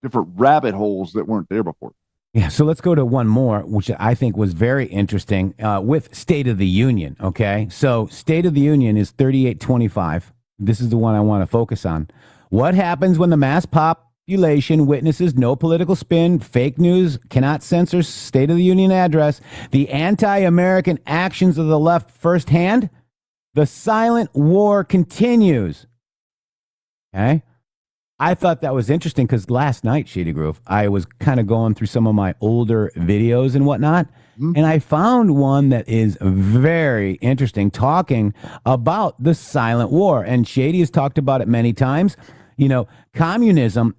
rabbit holes that weren't there before.
Yeah, so let's go to one more, which I think was very interesting with State of the Union, okay? So State of the Union is 3825. This is the one I want to focus on. What happens when the mass population witnesses no political spin, fake news, cannot censor State of the Union address, the anti-American actions of the left firsthand? The silent war continues. Okay? I thought that was interesting because last night, Shady Groove, I was kind of going through some of my older videos and whatnot, and I found one that is very interesting, talking about the silent war. And Shady has talked about it many times. You know, communism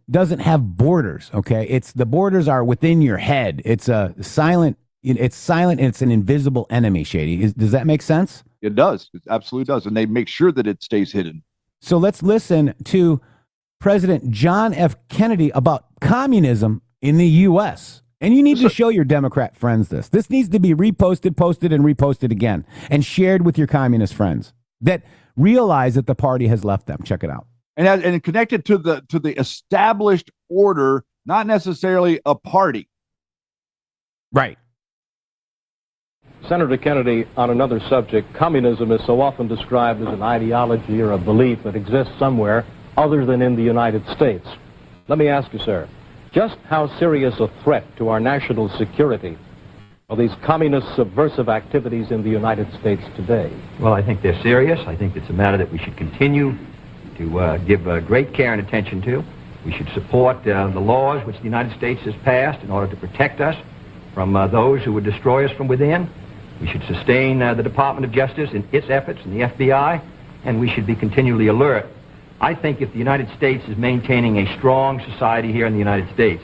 doesn't have borders. Okay, the borders are within your head. It's a silent. It's silent. And it's an invisible enemy. Shady, does that make sense?
It does. It absolutely does, and they make sure that it stays hidden.
So let's listen to President John F. Kennedy about communism in the U.S. And you need to show your Democrat friends this. This needs to be reposted, posted, and reposted again, and shared with your communist friends that realize that the party has left them. Check it out.
And connected to the established order, not necessarily a party.
Right.
Senator Kennedy, on another subject, communism is so often described as an ideology or a belief that exists somewhere other than in the United States. Let me ask you, sir, just how serious a threat to our national security are these communist subversive activities in the United States today?
Well, I think they're serious. I think it's a matter that we should continue to give great care and attention to. We should support the laws which the United States has passed in order to protect us from those who would destroy us from within. We should sustain the Department of Justice in its efforts and the FBI, and we should be continually alert. I think if the United States is maintaining a strong society here in the United States,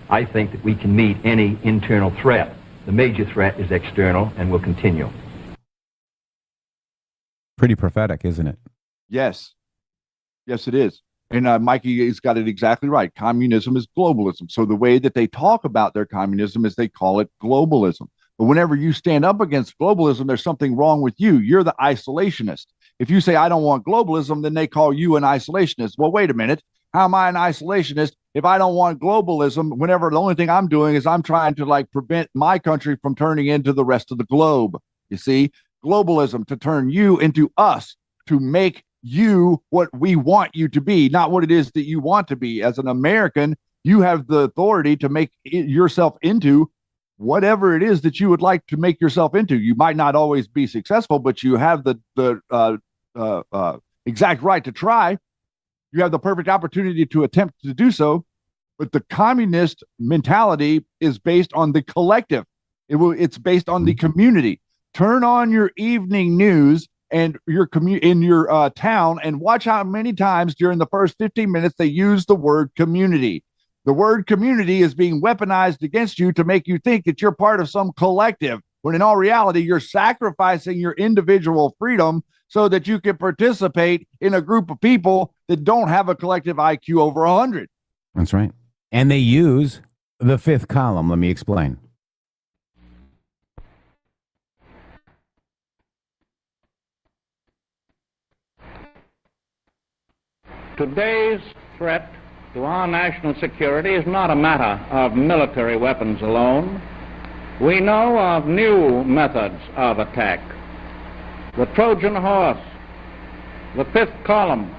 I think that we can meet any internal threat. The major threat is external and will continue.
Pretty prophetic, isn't it?
Yes. Yes, it is. And Mikey has got it exactly right. Communism is globalism. So the way that they talk about their communism is they call it globalism. But whenever you stand up against globalism, there's something wrong with you. You're the isolationist. If you say, I don't want globalism, then they call you an isolationist. Well, wait a minute. How am I an isolationist if I don't want globalism whenever the only thing I'm doing is I'm trying to prevent my country from turning into the rest of the globe? You see, globalism to turn you into us, to make you what we want you to be, not what it is that you want to be. As an American, you have the authority to make yourself into whatever it is that you would like to make yourself into. You might not always be successful, but you have the exact right to try. You have the perfect opportunity to attempt to do so. But the communist mentality is based on the collective. It's based on the community. Turn on your evening news and your in your town and watch how many times during the first 15 minutes they use the word community. The word community is being weaponized against you to make you think that you're part of some collective, when in all reality, you're sacrificing your individual freedom so that you can participate in a group of people that don't have a collective IQ over 100.
That's right. And they use the fifth column. Let me explain.
Today's threat to our national security is not a matter of military weapons alone. We know of new methods of attack. The Trojan horse, the fifth column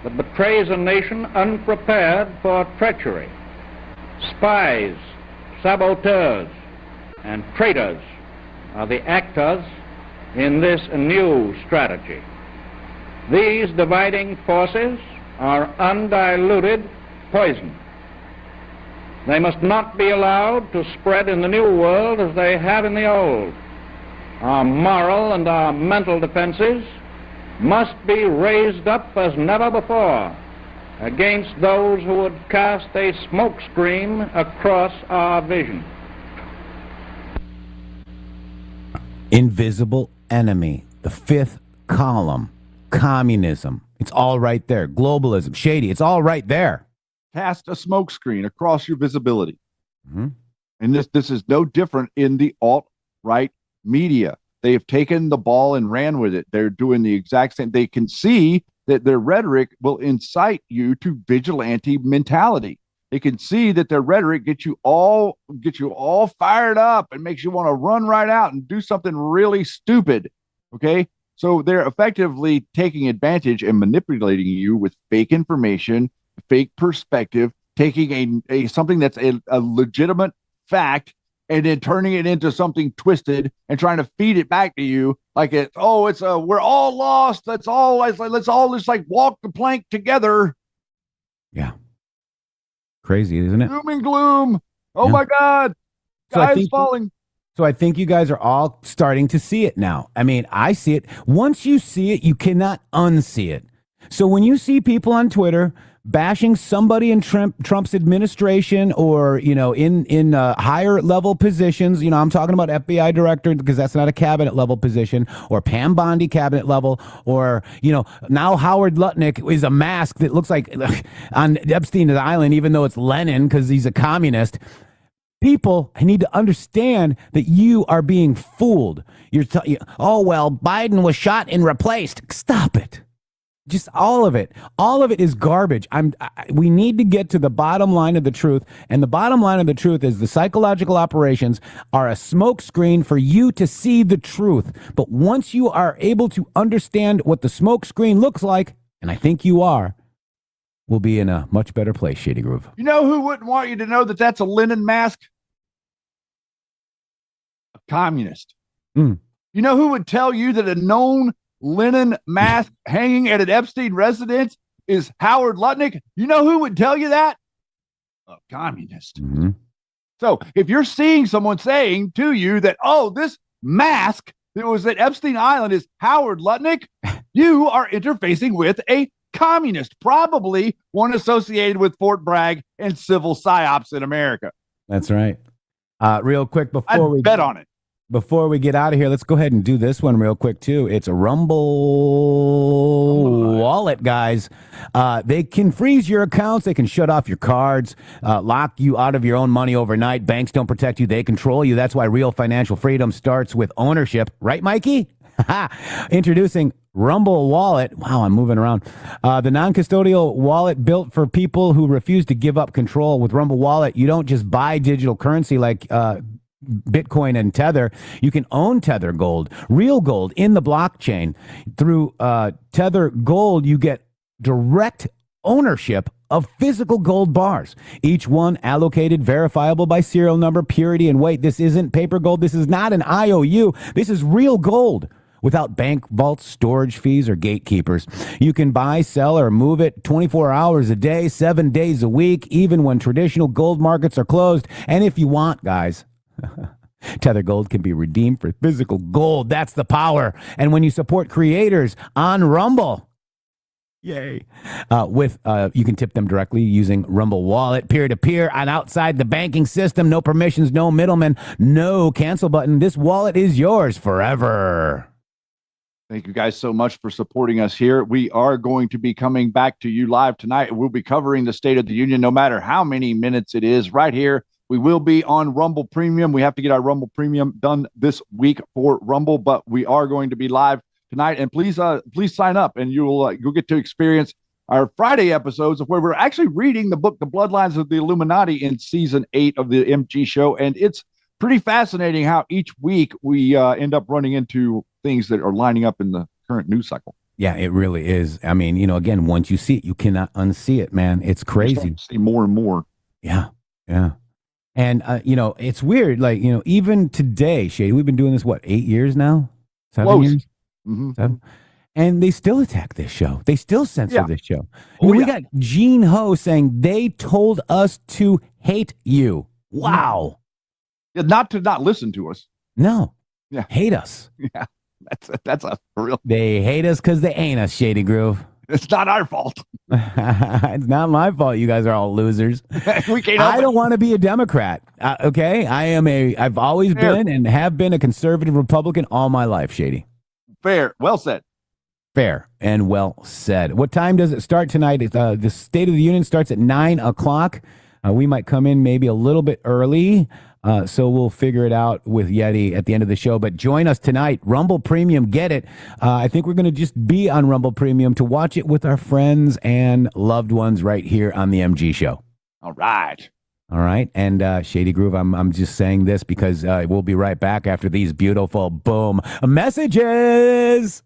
that betrays a nation unprepared for treachery. Spies, saboteurs, and traitors are the actors in this new strategy. These dividing forces are undiluted poison. They must not be allowed to spread in the new world as they have in the old. Our moral and our mental defenses must be raised up as never before against those who would cast a smokescreen across our vision.
Invisible enemy, the fifth column, communism. It's all right there. Globalism, shady. It's all right there.
Cast a smokescreen across your visibility. Mm-hmm. And this is no different in the alt-right media. They have taken the ball and ran with it. They're doing the exact same. They can see that their rhetoric will incite you to vigilante mentality. They can see that their rhetoric gets you all fired up and makes you want to run right out and do something really stupid. Okay? So they're effectively taking advantage and manipulating you with fake information, fake perspective, taking a something that's a legitimate fact and then turning it into something twisted and trying to feed it back to you like we're all lost. Let's all just like walk the plank together.
Yeah. Crazy, isn't it?
Doom and gloom. Oh my God. Guys falling.
So I think you guys are all starting to see it now. I mean, I see it. Once you see it, you cannot unsee it. So when you see people on Twitter bashing somebody in Trump's administration or, in higher level positions, I'm talking about FBI director because that's not a cabinet level position, or Pam Bondi cabinet level, or, now Howard Lutnick is a mask that looks like on Epstein's island, even though it's Lenin because he's a communist. People need to understand that you are being fooled. Biden was shot and replaced. Stop it. Just all of it is garbage. We need to get to the bottom line of the truth. And the bottom line of the truth is the psychological operations are a smokescreen for you to see the truth. But once you are able to understand what the smokescreen looks like, and I think you are, we'll be in a much better place, Shady Groove.
You know who wouldn't want you to know that that's a Lenin mask? A communist. You know who would tell you that a known Lenin mask hanging at an Epstein residence is Howard Lutnick? You know who would tell you that? A communist. Mm-hmm. So if you're seeing someone saying to you that, this mask that was at Epstein Island is Howard Lutnick, you are interfacing with a communist, probably one associated with Fort Bragg and civil psyops in America.
That's right. Real quick
before we bet on it.
Before we get out of here, let's go ahead and do this one real quick, too. It's a Rumble wallet, guys. They can freeze your accounts. They can shut off your cards, lock you out of your own money overnight. Banks don't protect you. They control you. That's why real financial freedom starts with ownership. Right, Mikey? Introducing Rumble Wallet. Wow, I'm moving around. The non-custodial wallet built for people who refuse to give up control. With Rumble Wallet, you don't just buy digital currency like Bitcoin and Tether. You can own Tether Gold, real gold in the blockchain. Through Tether Gold, you get direct ownership of physical gold bars, each one allocated, verifiable by serial number, purity, and weight. This isn't paper gold. This is not an IOU. This is real gold without bank vaults, storage fees, or gatekeepers. You can buy, sell, or move it 24 hours a day, 7 days a week, even when traditional gold markets are closed. And if you want, guys, Tether Gold can be redeemed for physical gold. That's the power. And when you support creators on Rumble, yay, you can tip them directly using Rumble Wallet, peer-to-peer and outside the banking system. No permissions, no middleman, no cancel button. This wallet is yours forever.
Thank you guys so much for supporting us here. We are going to be coming back to you live tonight. We'll be covering the State of the Union, no matter how many minutes it is, right here. We will be on Rumble Premium. We have to get our Rumble Premium done this week for Rumble, but we are going to be live tonight. And please sign up, and you'll get to experience our Friday episodes of where we're actually reading the book, The Bloodlines of the Illuminati, in season 8 of the MG show. And it's pretty fascinating how each week we end up running into things that are lining up in the current news cycle.
Yeah, it really is. I mean, again, once you see it, you cannot unsee it, man. It's crazy.
See more and more.
Yeah. And, it's weird. Like, even today, Shady, we've been doing this, 8 years now? 7 years?
Mm-hmm.
7? And they still attack this show. They still censor this show.
Oh,
We got Gene Ho saying they told us to hate you. Wow.
Yeah, not to not listen to us.
No.
Yeah.
Hate us.
Yeah, that's a real.
They hate us because they ain't us, Shady Groove.
It's not our fault.
It's not my fault. You guys are all losers.
We can't help
I don't want to be a Democrat. Okay, I've always been and have been a conservative Republican all my life. Shady.
Fair. Well said.
Fair and well said. What time does it start tonight? The State of the Union starts at 9:00. We might come in maybe a little bit early, so we'll figure it out with Yeti at the end of the show. But join us tonight, Rumble Premium. Get it. I think we're going to just be on Rumble Premium to watch it with our friends and loved ones right here on the MG Show.
All right.
All right. And Shady Groove, I'm just saying this because we'll be right back after these beautiful boom messages.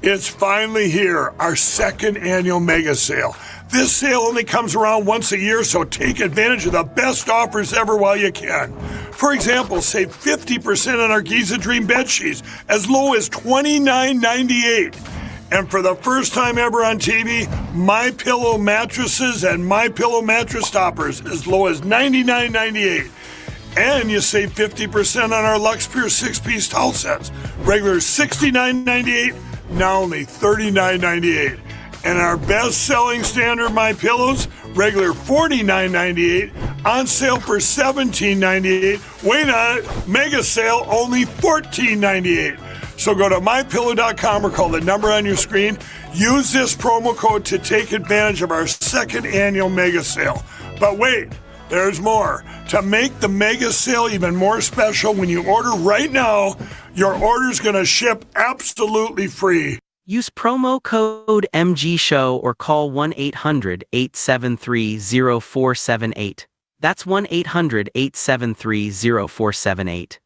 It's finally here, our second annual mega sale. This sale only comes around once a year, so take advantage of the best offers ever while you can. For example, save 50% on our Giza Dream bed sheets as low as $29.98. And for the first time ever on TV, My Pillow mattresses and My Pillow mattress toppers as low as $99.98. And you save 50% on our Lux Pure 6-piece towel sets. Regular $69.98. Now only $39.98. And our best-selling standard My Pillows, regular $49.98, on sale for $17.98. Wait on it, mega sale, only $14.98. So go to mypillow.com or call the number on your screen. Use this promo code to take advantage of our second annual mega sale. But wait, there's more. To make the mega sale even more special, when you order right now, your order's going to ship absolutely free.
Use promo code MGSHOW or call 1-800-873-0478. That's 1-800-873-0478.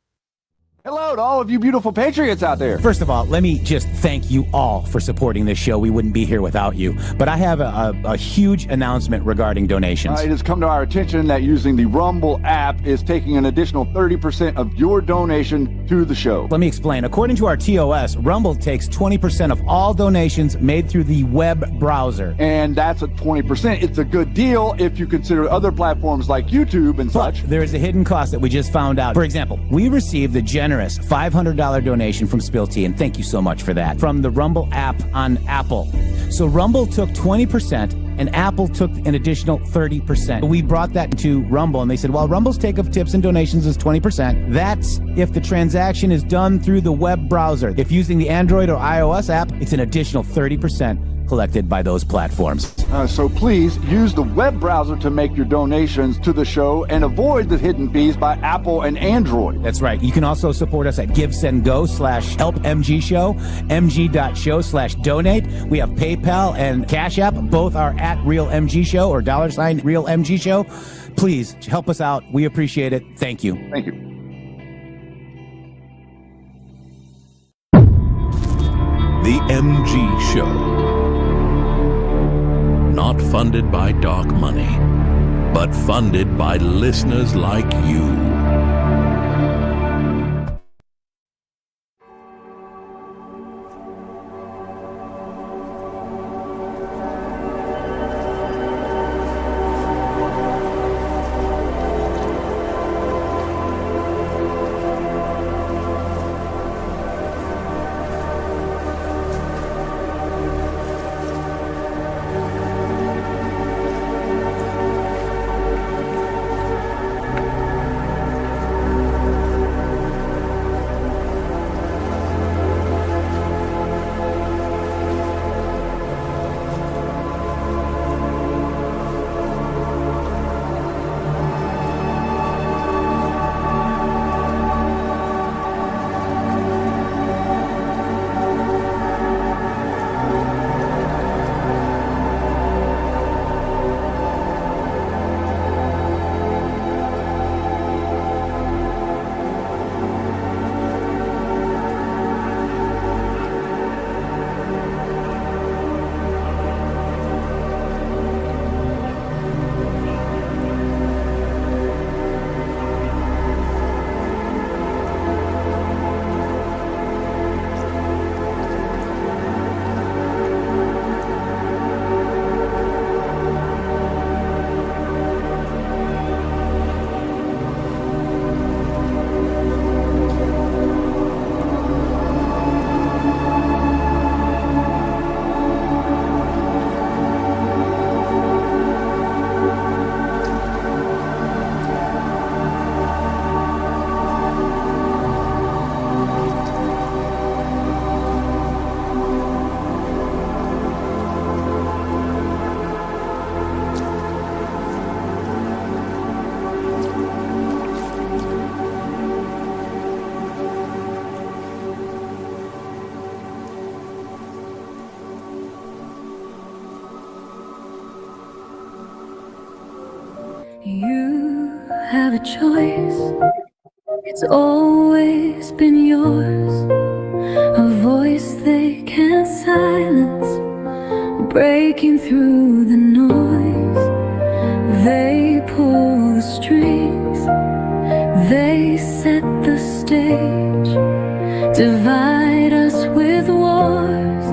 Hello to all of you beautiful patriots out there.
First of all, let me just thank you all for supporting this show. We wouldn't be here without you. But I have a huge announcement regarding donations.
It has come to our attention that using the Rumble app is taking an additional 30% of your donation to the show.
Let me explain. According to our TOS, Rumble takes 20% of all donations made through the web browser.
And that's at 20%. It's a good deal if you consider other platforms like YouTube and such.
There is a hidden cost that we just found out. For example, we received the generous $500 donation from Spill Tea, and thank you so much for that, from the Rumble app on Apple. So Rumble took 20%, and Apple took an additional 30%. We brought that to Rumble, and they said, well, Rumble's take of tips and donations is 20%. That's if the transaction is done through the web browser. If using the Android or iOS app, it's an additional 30% collected by those platforms.
So please use the web browser to make your donations to the show and avoid the hidden fees by Apple and Android.
That's right. You can also support us at GiveSendGo/HelpMGShow, mg.show/donate. We have PayPal and Cash App. Both are at RealMGShow or $RealMGShow. Please help us out. We appreciate it. Thank you.
Thank you.
The MG Show. Not funded by dark money, but funded by listeners like you.
have a choice. It's always been yours. A voice they can't silence, breaking through the noise. They pull the strings, they set the stage, divide us with wars,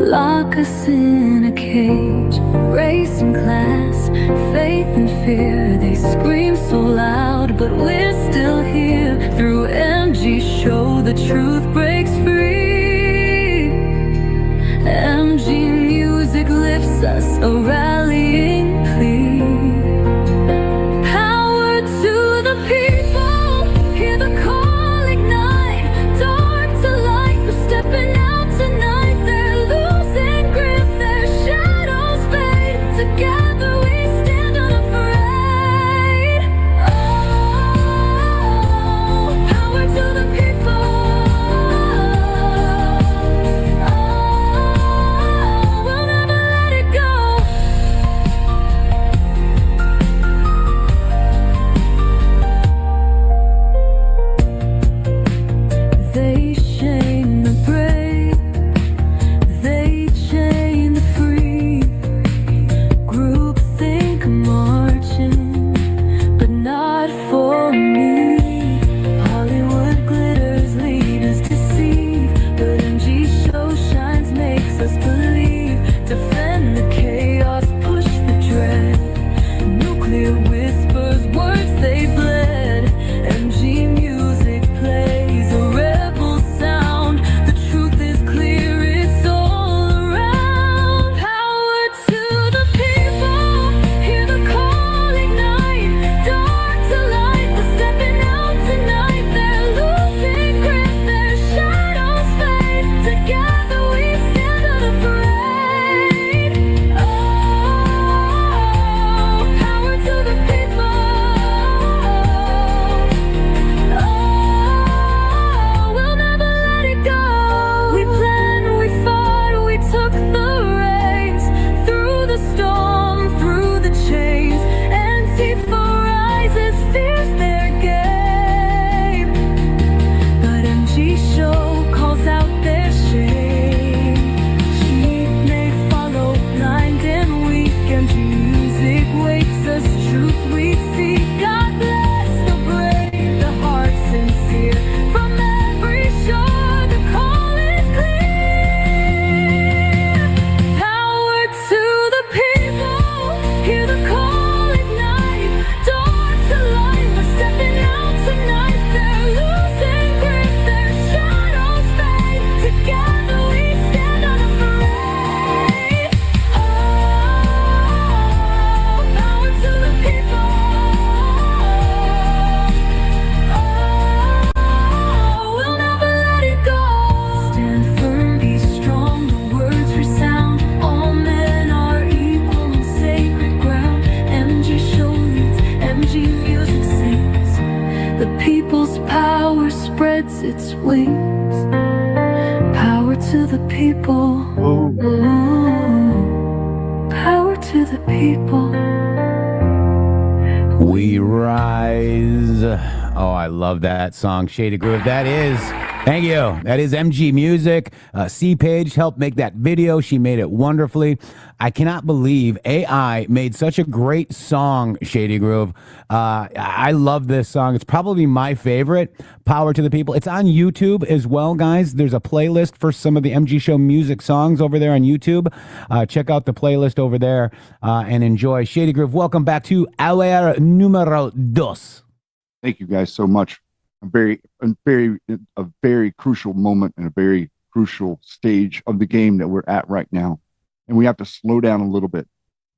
lock us in a cage. Race and class, faith and fear, they scream so loud, but we're still here. Through MG show, the truth breaks free. MG music lifts us, a rallying plea. Power to the people, hear the call ignite. Dark to light, we're stepping out tonight. They're losing grip, their shadows fade. Together we stand unafraid. Oh, power to the people. Oh, we'll never let it go. They shame the brave, they chain the free. Group think marching, but not for me. Hollywood glitters, leaders deceive, but MG show shines, makes us believe. Defend the chaos, push the dread. Nuclear whispers, words they bled. MG music plays a rebel sound. The truth is clear, it's all around. Power to the people, hear the call ignite. Dark to light, we're stepping out tonight. They're losing grip, their shadows fade. Together we stand unafraid. Oh, power to the people. Oh, we'll never let it go. We planned, we fought, we took the reins. Through the storm, through the chains. Antifa rises, fears their game. But MG show calls out their shame. Sheep may follow, blind and weak. MG music wakes us, truth we seek. God bless the brave, the heart sincere. From every shore, the call is clear. Power to the people, hear the call ignite. Dark to light, we're stepping out tonight. They're losing grip, their shadows fade. Together we stand unafraid. Oh, power to the people. Oh, we'll never let it go. Stand firm, be strong, the words resound. All men are equal on sacred ground. MG show leads, MG music sings. The people's power spreads its wings. Power to the people. Oh, power to the people.
We rise. Oh, I love that song, Shady Groove. That is, thank you. That is MG Music. C Page helped make that video. She made it wonderfully. I cannot believe AI made such a great song, Shady Groove. I love this song. It's probably my favorite. Power to the people. It's on YouTube as well, guys. There's a playlist for some of the MG Show music songs over there on YouTube. Check out the playlist over there and enjoy. Shady Groove, welcome back to Hour Numero Dos.
Thank you guys so much. A very crucial moment and a very crucial stage of the game that we're at right now. And we have to slow down a little bit,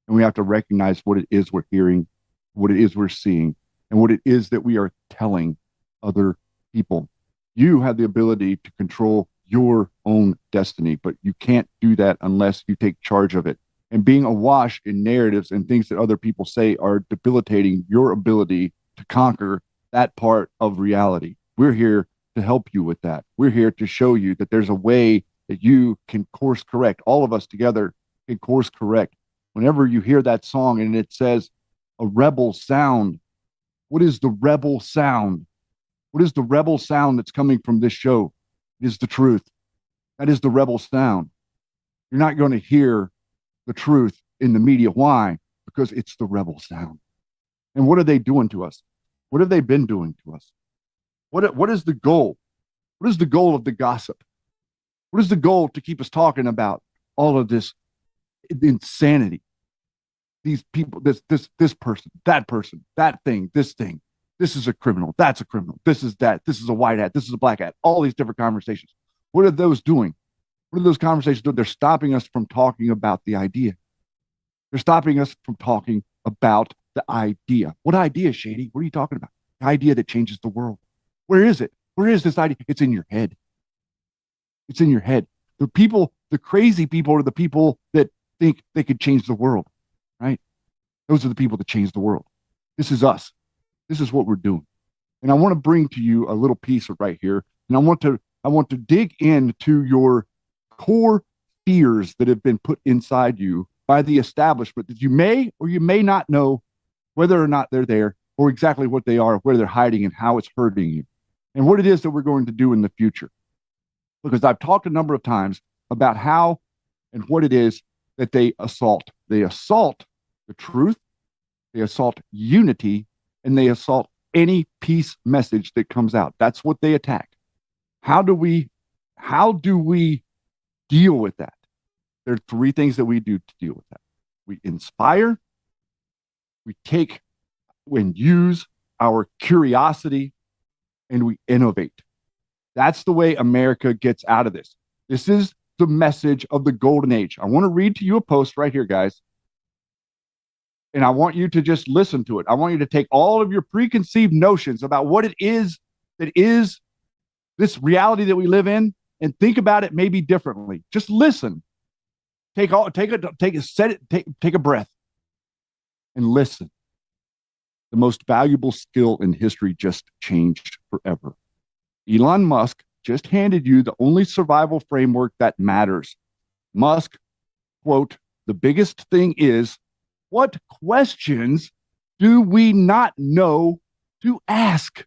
and we have to recognize what it is we're hearing, what it is we're seeing, and what it is that we are telling other people. You have the ability to control your own destiny, but you can't do that unless you take charge of it. And being awash in narratives and things that other people say are debilitating your ability to conquer that part of reality. We're here to help you with that. We're here to show you that there's a way that you can course correct. All of us together can course correct. Whenever you hear that song and it says a rebel sound, What is the rebel sound? What is the rebel sound that's coming from this show? It is the truth. That is the rebel sound. You're not going to hear the truth in the media. Why? Because it's the rebel sound. And what are they doing to us? What have they been doing to us? What is the goal? What is the goal of the gossip? What is the goal to keep us talking about all of this insanity? These people, this person, that thing, this thing. This is a criminal. That's a criminal. This is that. This is a white hat. This is a black hat. All these different conversations. What are those doing? What are those conversations doing? They're stopping us from talking about the idea. They're stopping us from talking about the idea. What idea, Shady? What are you talking about? The idea that changes the world. Where is it? Where is this idea? It's in your head. It's in your head. The people, the crazy people are the people that think they could change the world, right? Those are the people that change the world. This is us. This is what we're doing. And I want to bring to you a little piece right here. And I want to dig into your core fears that have been put inside you by the establishment that you may or you may not know whether or not they're there or exactly what they are, where they're hiding and how it's hurting you and what it is that we're going to do in the future. Because I've talked a number of times about how and what it is that they assault. They assault the truth, they assault unity, and they assault any peace message that comes out. That's what they attack. How do we deal with that? There are three things that we do to deal with that. We inspire, we take and use our curiosity, and we innovate. That's the way America gets out of this. This is the message of the golden age. I want to read to you a post right here, guys. And I want you to just listen to it. I want you to take all of your preconceived notions about what it is that is this reality that we live in and think about it maybe differently. Just listen. Take a breath and listen. The most valuable skill in history just changed forever. Elon Musk just handed you the only survival framework that matters. Musk, quote, "The biggest thing is, what questions do we not know to ask?"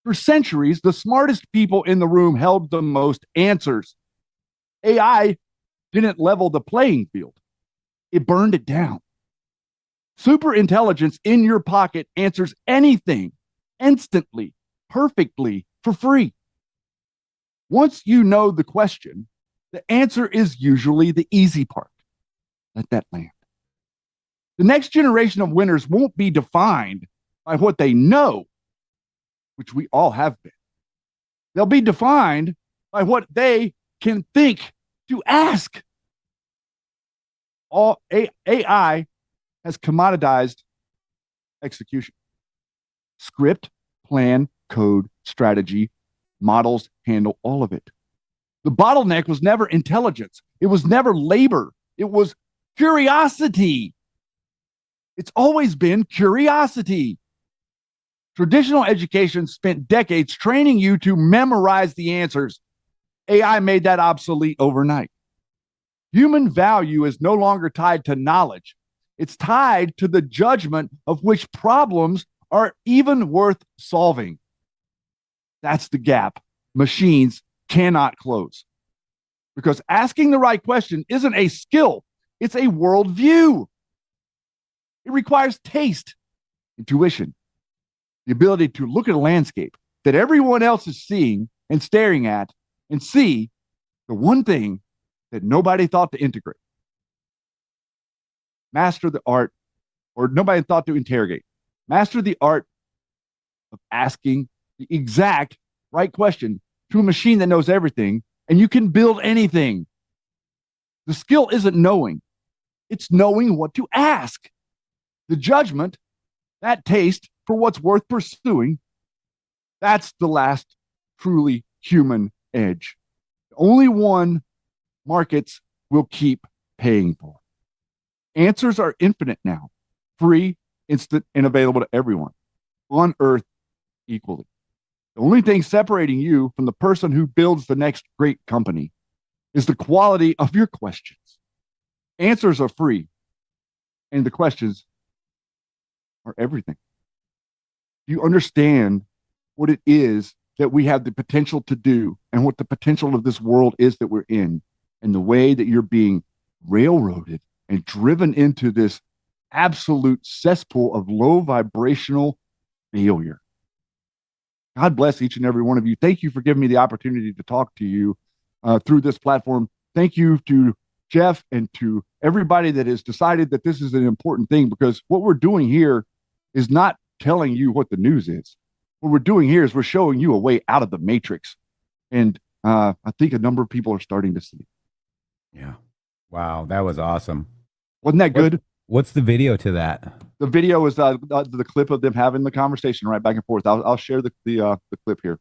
For centuries, the smartest people in the room held the most answers. AI didn't level the playing field. It burned it down. Super intelligence in your pocket answers anything instantly, perfectly, for free. Once you know the question, the answer is usually the easy part. Let that land. The next generation of winners won't be defined by what they know, which we all have been. They'll be defined by what they can think to ask. All AI has commoditized execution. Script, plan, code, strategy, models handle all of it. The bottleneck was never intelligence. It was never labor. It was curiosity. It's always been curiosity. Traditional education spent decades training you to memorize the answers. AI made that obsolete overnight. Human value is no longer tied to knowledge. It's tied to the judgment of which problems are even worth solving. That's the gap machines cannot close. Because asking the right question isn't a skill, it's a worldview. It requires taste, intuition, the ability to look at a landscape that everyone else is seeing and staring at and see the one thing that nobody thought to integrate. Master the art, or nobody thought to interrogate. Master the art of asking the exact right question to a machine that knows everything, and you can build anything. The skill isn't knowing, it's knowing what to ask. The judgment, that taste for what's worth pursuing, that's the last truly human edge. The only one markets will keep paying for. Answers are infinite now, free, instant, and available to everyone on earth equally. The only thing separating you from the person who builds the next great company is the quality of your questions. Answers are free, and the questions are everything. Do you understand what it is that we have the potential to do and what the potential of this world is that we're in, and the way that you're being railroaded and driven into this absolute cesspool of low vibrational failure? God bless each and every one of you. Thank you for giving me the opportunity to talk to you through this platform. Thank you to Jeff and to everybody that has decided that this is an important thing, because what we're doing here is not telling you what the news is. What we're doing here is we're showing you a way out of the matrix. And I think a number of people are starting to see it.
Yeah. Wow. That was awesome.
Wasn't that good?
What's the video to that?
The video is the clip of them having the conversation right back and forth. I'll share the clip here.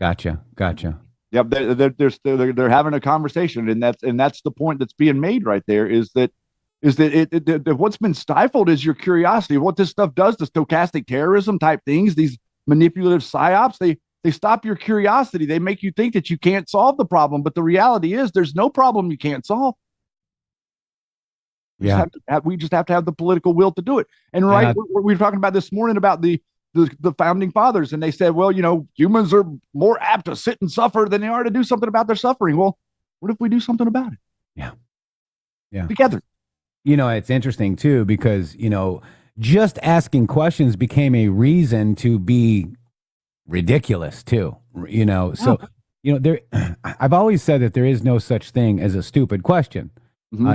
Gotcha.
Yep, they're having a conversation, and that's the point that's being made right there. Is that what's been stifled is your curiosity. What this stuff does, the stochastic terrorism type things, these manipulative psyops, they stop your curiosity. They make you think that you can't solve the problem, but the reality is there's no problem you can't solve. We just have to have the political will to do it. And we were talking about this morning about the founding fathers, and they said, well, humans are more apt to sit and suffer than they are to do something about their suffering. Well, what if we do something about it? Yeah. Together.
It's interesting too, because, just asking questions became a reason to be ridiculous too, so, I've always said that there is no such thing as a stupid question.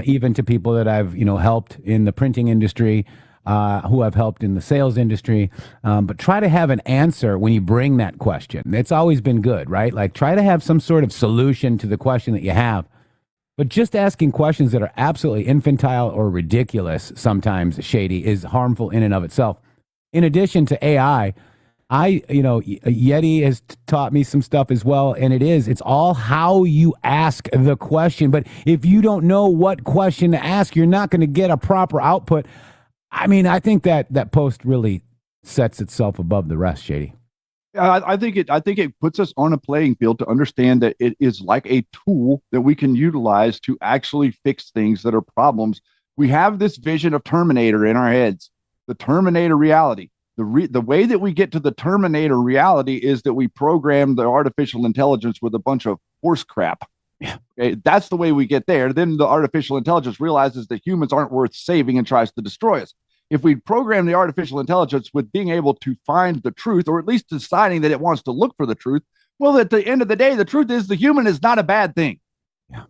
Even to people that I've, helped in the printing industry, who I've helped in the sales industry. But try to have an answer when you bring that question. It's always been good, right? Like, try to have some sort of solution to the question that you have. But just asking questions that are absolutely infantile or ridiculous, sometimes shady, is harmful in and of itself. In addition to AI, Yeti has taught me some stuff as well, and it's all how you ask the question. But if you don't know what question to ask, you're not going to get a proper output. I mean, I think that post really sets itself above the rest, Shady.
I think it puts us on a playing field to understand that it is like a tool that we can utilize to actually fix things that are problems. We have this vision of Terminator in our heads, the Terminator reality. The way that we get to the Terminator reality is that we program the artificial intelligence with a bunch of horse crap.
Yeah.
Okay, that's the way we get there. Then the artificial intelligence realizes that humans aren't worth saving and tries to destroy us. If we program the artificial intelligence with being able to find the truth, or at least deciding that it wants to look for the truth, well, at the end of the day, the truth is the human is not a bad thing.
Yeah.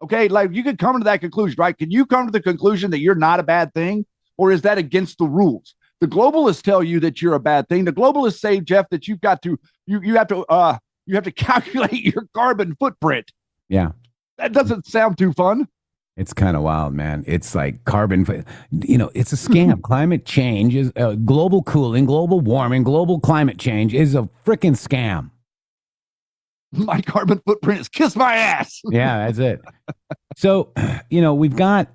Okay, like you could come to that conclusion, right? Can you come to the conclusion that you're not a bad thing, or is that against the rules? The globalists tell you that you're a bad thing. The globalists say, Jeff, that you have to calculate your carbon footprint.
Yeah.
That doesn't sound too fun.
It's kind of wild, man. It's like carbon, it's a scam. Climate change is global cooling, global warming, global climate change is a freaking scam.
My carbon footprint is kiss my ass.
Yeah, that's it. So, we've got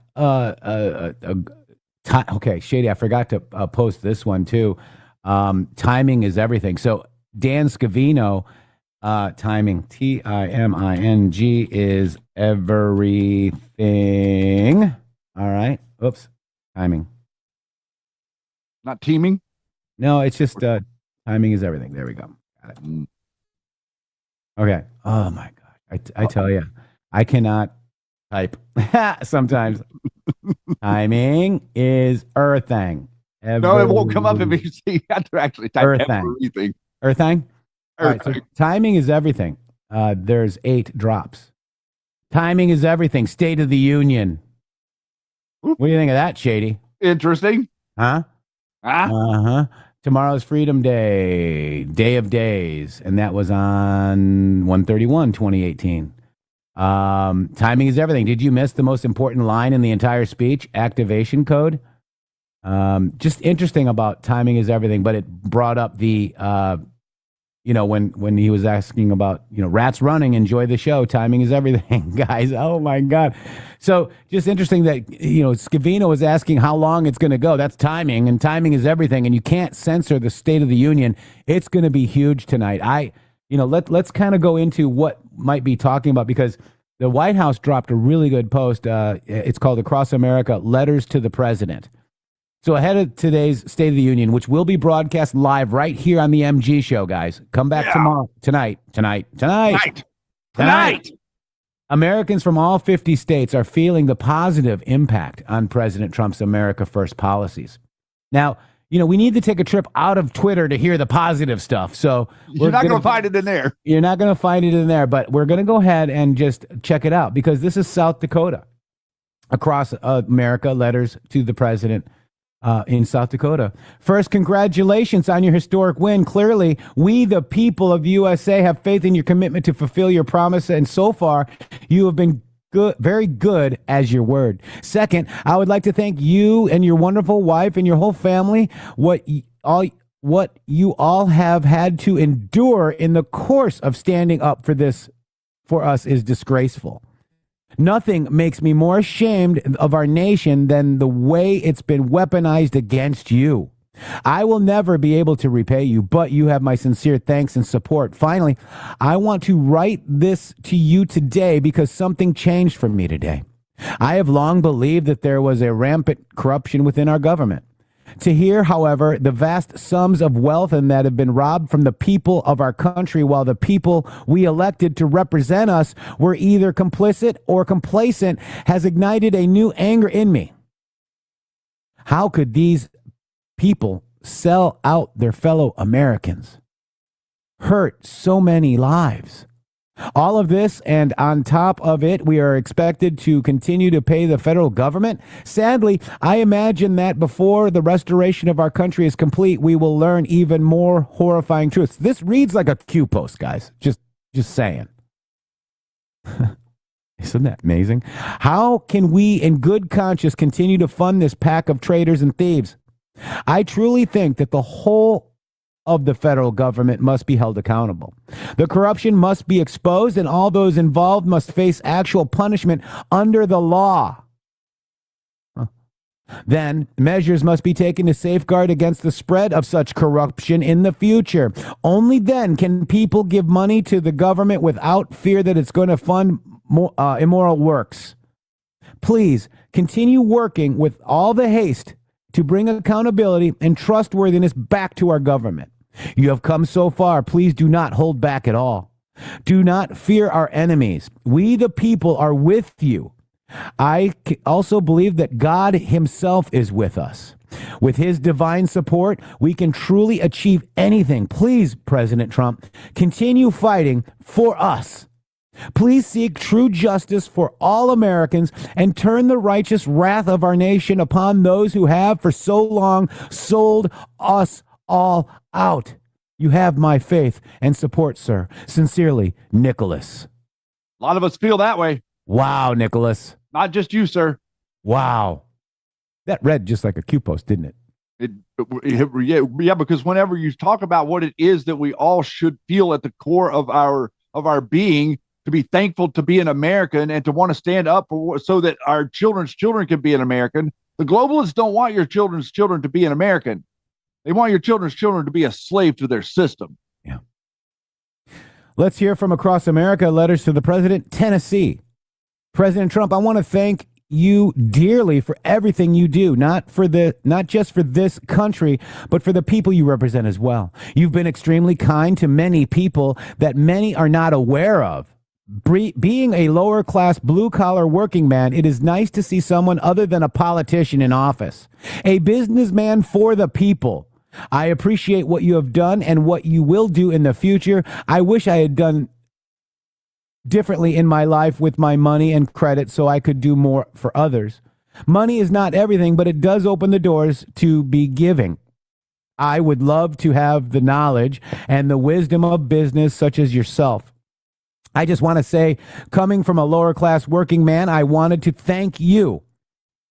okay, Shady, I forgot to post this one too. Timing is everything. So Dan Scavino, timing, timing is everything. All right. Oops. Timing.
Not teaming?
No, it's just timing is everything. There we go. Got it. Okay. Oh my God. I tell you, I cannot type sometimes. Timing is earthing.
No, it won't come up if you have to actually type everything.
Earthing? All right, so timing is everything. There's 8 drops. Timing is everything. State of the Union. What do you think of that, Shady?
Interesting.
Huh? Uh-huh. Tomorrow's Freedom Day, Day of Days, and that was on 1/31/2018. Timing is everything. Did you miss the most important line in the entire speech? Activation code. Just interesting about timing is everything, but it brought up the, when he was asking about, rats running, enjoy the show. Timing is everything, guys. Oh my God. So just interesting that, Scavino was asking how long it's going to go. That's timing, and timing is everything. And you can't censor the State of the Union. It's going to be huge tonight. Let's kind of go into what might be talking about, because the White House dropped a really good post. It's called Across America, Letters to the President. So ahead of today's State of the Union, which will be broadcast live right here on the MG Show, guys. Come back tomorrow. Tonight. Americans from all 50 states are feeling the positive impact on President Trump's America First policies. Now, we need to take a trip out of Twitter to hear the positive stuff. So
you're not going to find it in there.
You're not going to find it in there, but we're going to go ahead and just check it out because this is South Dakota. Across America, letters to the president in South Dakota. First, congratulations on your historic win. Clearly, we, the people of the USA, have faith in your commitment to fulfill your promise, and so far, you have been good, very good as your word. Second, I would like to thank you and your wonderful wife and your whole family. What you all have had to endure in the course of standing up for us is disgraceful. Nothing makes me more ashamed of our nation than the way it's been weaponized against you. I will never be able to repay you, but you have my sincere thanks and support. Finally, I want to write this to you today because something changed for me today. I have long believed that there was a rampant corruption within our government. To hear, however, the vast sums of wealth and that have been robbed from the people of our country while the people we elected to represent us were either complicit or complacent has ignited a new anger in me. How could these people sell out their fellow Americans? Hurt so many lives. All of this, and on top of it, we are expected to continue to pay the federal government. Sadly, I imagine that before the restoration of our country is complete, we will learn even more horrifying truths. This reads like a Q post, guys. Just saying. Isn't that amazing? How can we, in good conscience, continue to fund this pack of traitors and thieves? I truly think that the whole of the federal government must be held accountable. The corruption must be exposed, and all those involved must face actual punishment under the law. Then, measures must be taken to safeguard against the spread of such corruption in the future. Only then can people give money to the government without fear that it's going to fund immoral works. Please continue working with all the haste to bring accountability and trustworthiness back to our government. You have come so far. Please do not hold back at all. Do not fear our enemies. We, the people, are with you. I also believe that God himself is with us. With his divine support, we can truly achieve anything. Please, President Trump, continue fighting for us. Please seek true justice for all Americans and turn the righteous wrath of our nation upon those who have for so long sold us all out. You have my faith and support, sir. Sincerely, Nicholas.
A lot of us feel that way.
Wow, Nicholas.
Not just you, sir.
Wow. That read just like a Q post, didn't it?
Yeah, because whenever you talk about what it is that we all should feel at the core of our being, to be thankful to be an American and to want to stand up for, so that our children's children can be an American. The globalists don't want your children's children to be an American. They want your children's children to be a slave to their system.
Yeah. Let's hear from across America. Letters to the president, Tennessee. President Trump, I want to thank you dearly for everything you do, not just for this country, but for the people you represent as well. You've been extremely kind to many people that many are not aware of. Being a lower class blue collar working man, it is nice to see someone other than a politician in office, a businessman for the people. I appreciate what you have done and what you will do in the future. I wish I had done differently in my life with my money and credit so I could do more for others. Money is not everything, but it does open the doors to be giving. I would love to have the knowledge and the wisdom of business such as yourself. I just want to say, coming from a lower class working man, I wanted to thank you.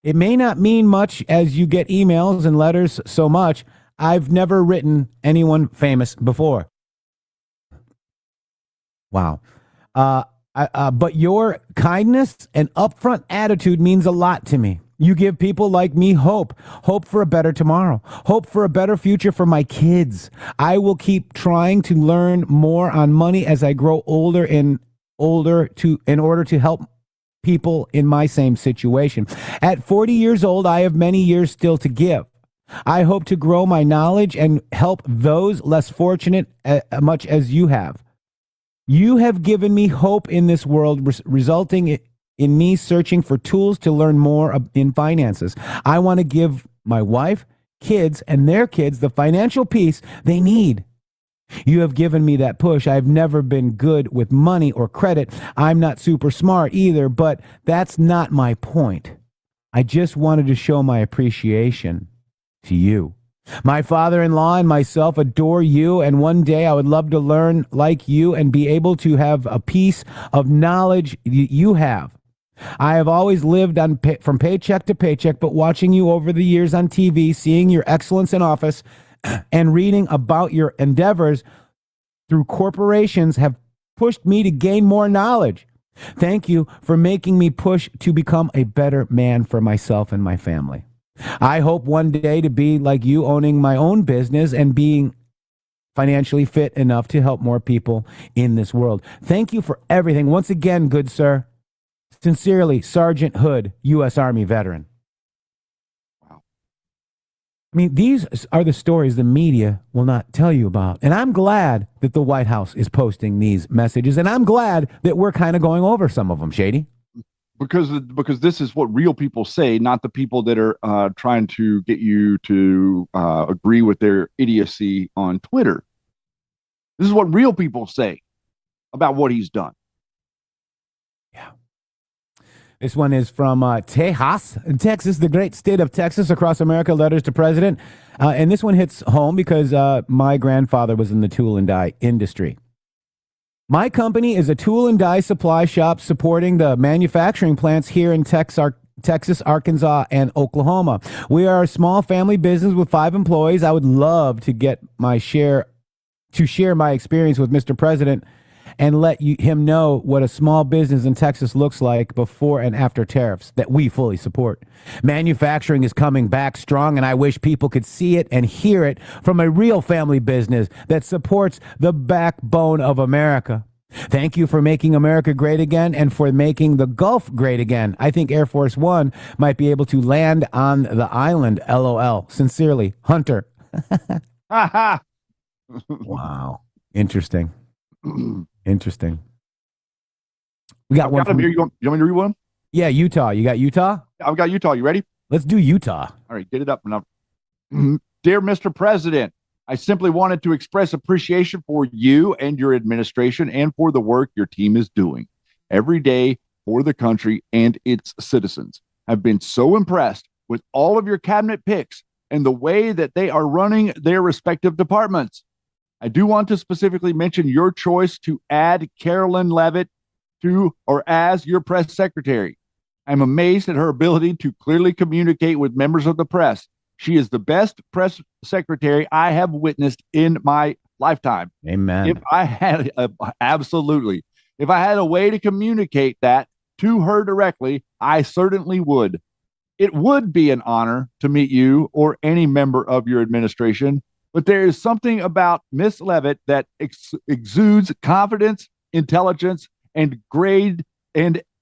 It may not mean much as you get emails and letters so much. I've never written anyone famous before. Wow. But your kindness and upfront attitude means a lot to me. You give people like me hope for a better tomorrow, hope for a better future for my kids. I will keep trying to learn more on money as I grow older in order to help people in my same situation. At 40 years old, I have many years still to give. I hope to grow my knowledge and help those less fortunate much as you have. You have given me hope in this world, resulting in me searching for tools to learn more in finances. I want to give my wife, kids, and their kids the financial peace they need. You have given me that push. I've never been good with money or credit. I'm not super smart either, but that's not my point. I just wanted to show my appreciation to you. My father-in-law and myself adore you, and one day I would love to learn like you and be able to have a piece of knowledge you have. I have always lived on from paycheck to paycheck, but watching you over the years on TV, seeing your excellence in office, and reading about your endeavors through corporations have pushed me to gain more knowledge. Thank you for making me push to become a better man for myself and my family. I hope one day to be like you, owning my own business and being financially fit enough to help more people in this world. Thank you for everything. Once again, good sir. Sincerely, Sergeant Hood, U.S. Army veteran. I mean, these are the stories the media will not tell you about. And I'm glad that the White House is posting these messages. And I'm glad that we're kind of going over some of them, Shady.
Because this is what real people say, not the people that are trying to get you to agree with their idiocy on Twitter. This is what real people say about what he's done.
This one is from Tejas, Texas, the great state of Texas, across America, letters to president. And this one hits home because my grandfather was in the tool and die industry. My company is a tool and die supply shop supporting the manufacturing plants here in Texas, Arkansas, and Oklahoma. We are a small family business with 5 employees. I would love to get share my experience with Mr. President and let him know what a small business in Texas looks like before and after tariffs that we fully support. Manufacturing is coming back strong, and I wish people could see it and hear it from a real family business that supports the backbone of America. Thank you for making America great again and for making the Gulf great again. I think Air Force One might be able to land on the island, LOL. Sincerely, Hunter. Wow. Interesting. Interesting. We got one.
You want me to read one?
Yeah, Utah. You got Utah?
I've got Utah. You ready?
Let's do Utah.
All right, get it up. Dear Mr. President, I simply wanted to express appreciation for you and your administration and for the work your team is doing every day for the country and its citizens. I've been so impressed with all of your cabinet picks and the way that they are running their respective departments. I do want to specifically mention your choice to add Carolyn Levitt as your press secretary. I'm amazed at her ability to clearly communicate with members of the press. She is the best press secretary I have witnessed in my lifetime.
Amen.
If I had absolutely, if I had a way to communicate that to her directly, I certainly would. It would be an honor to meet you or any member of your administration. But there is something about Miss Levitt that exudes confidence, intelligence, and grace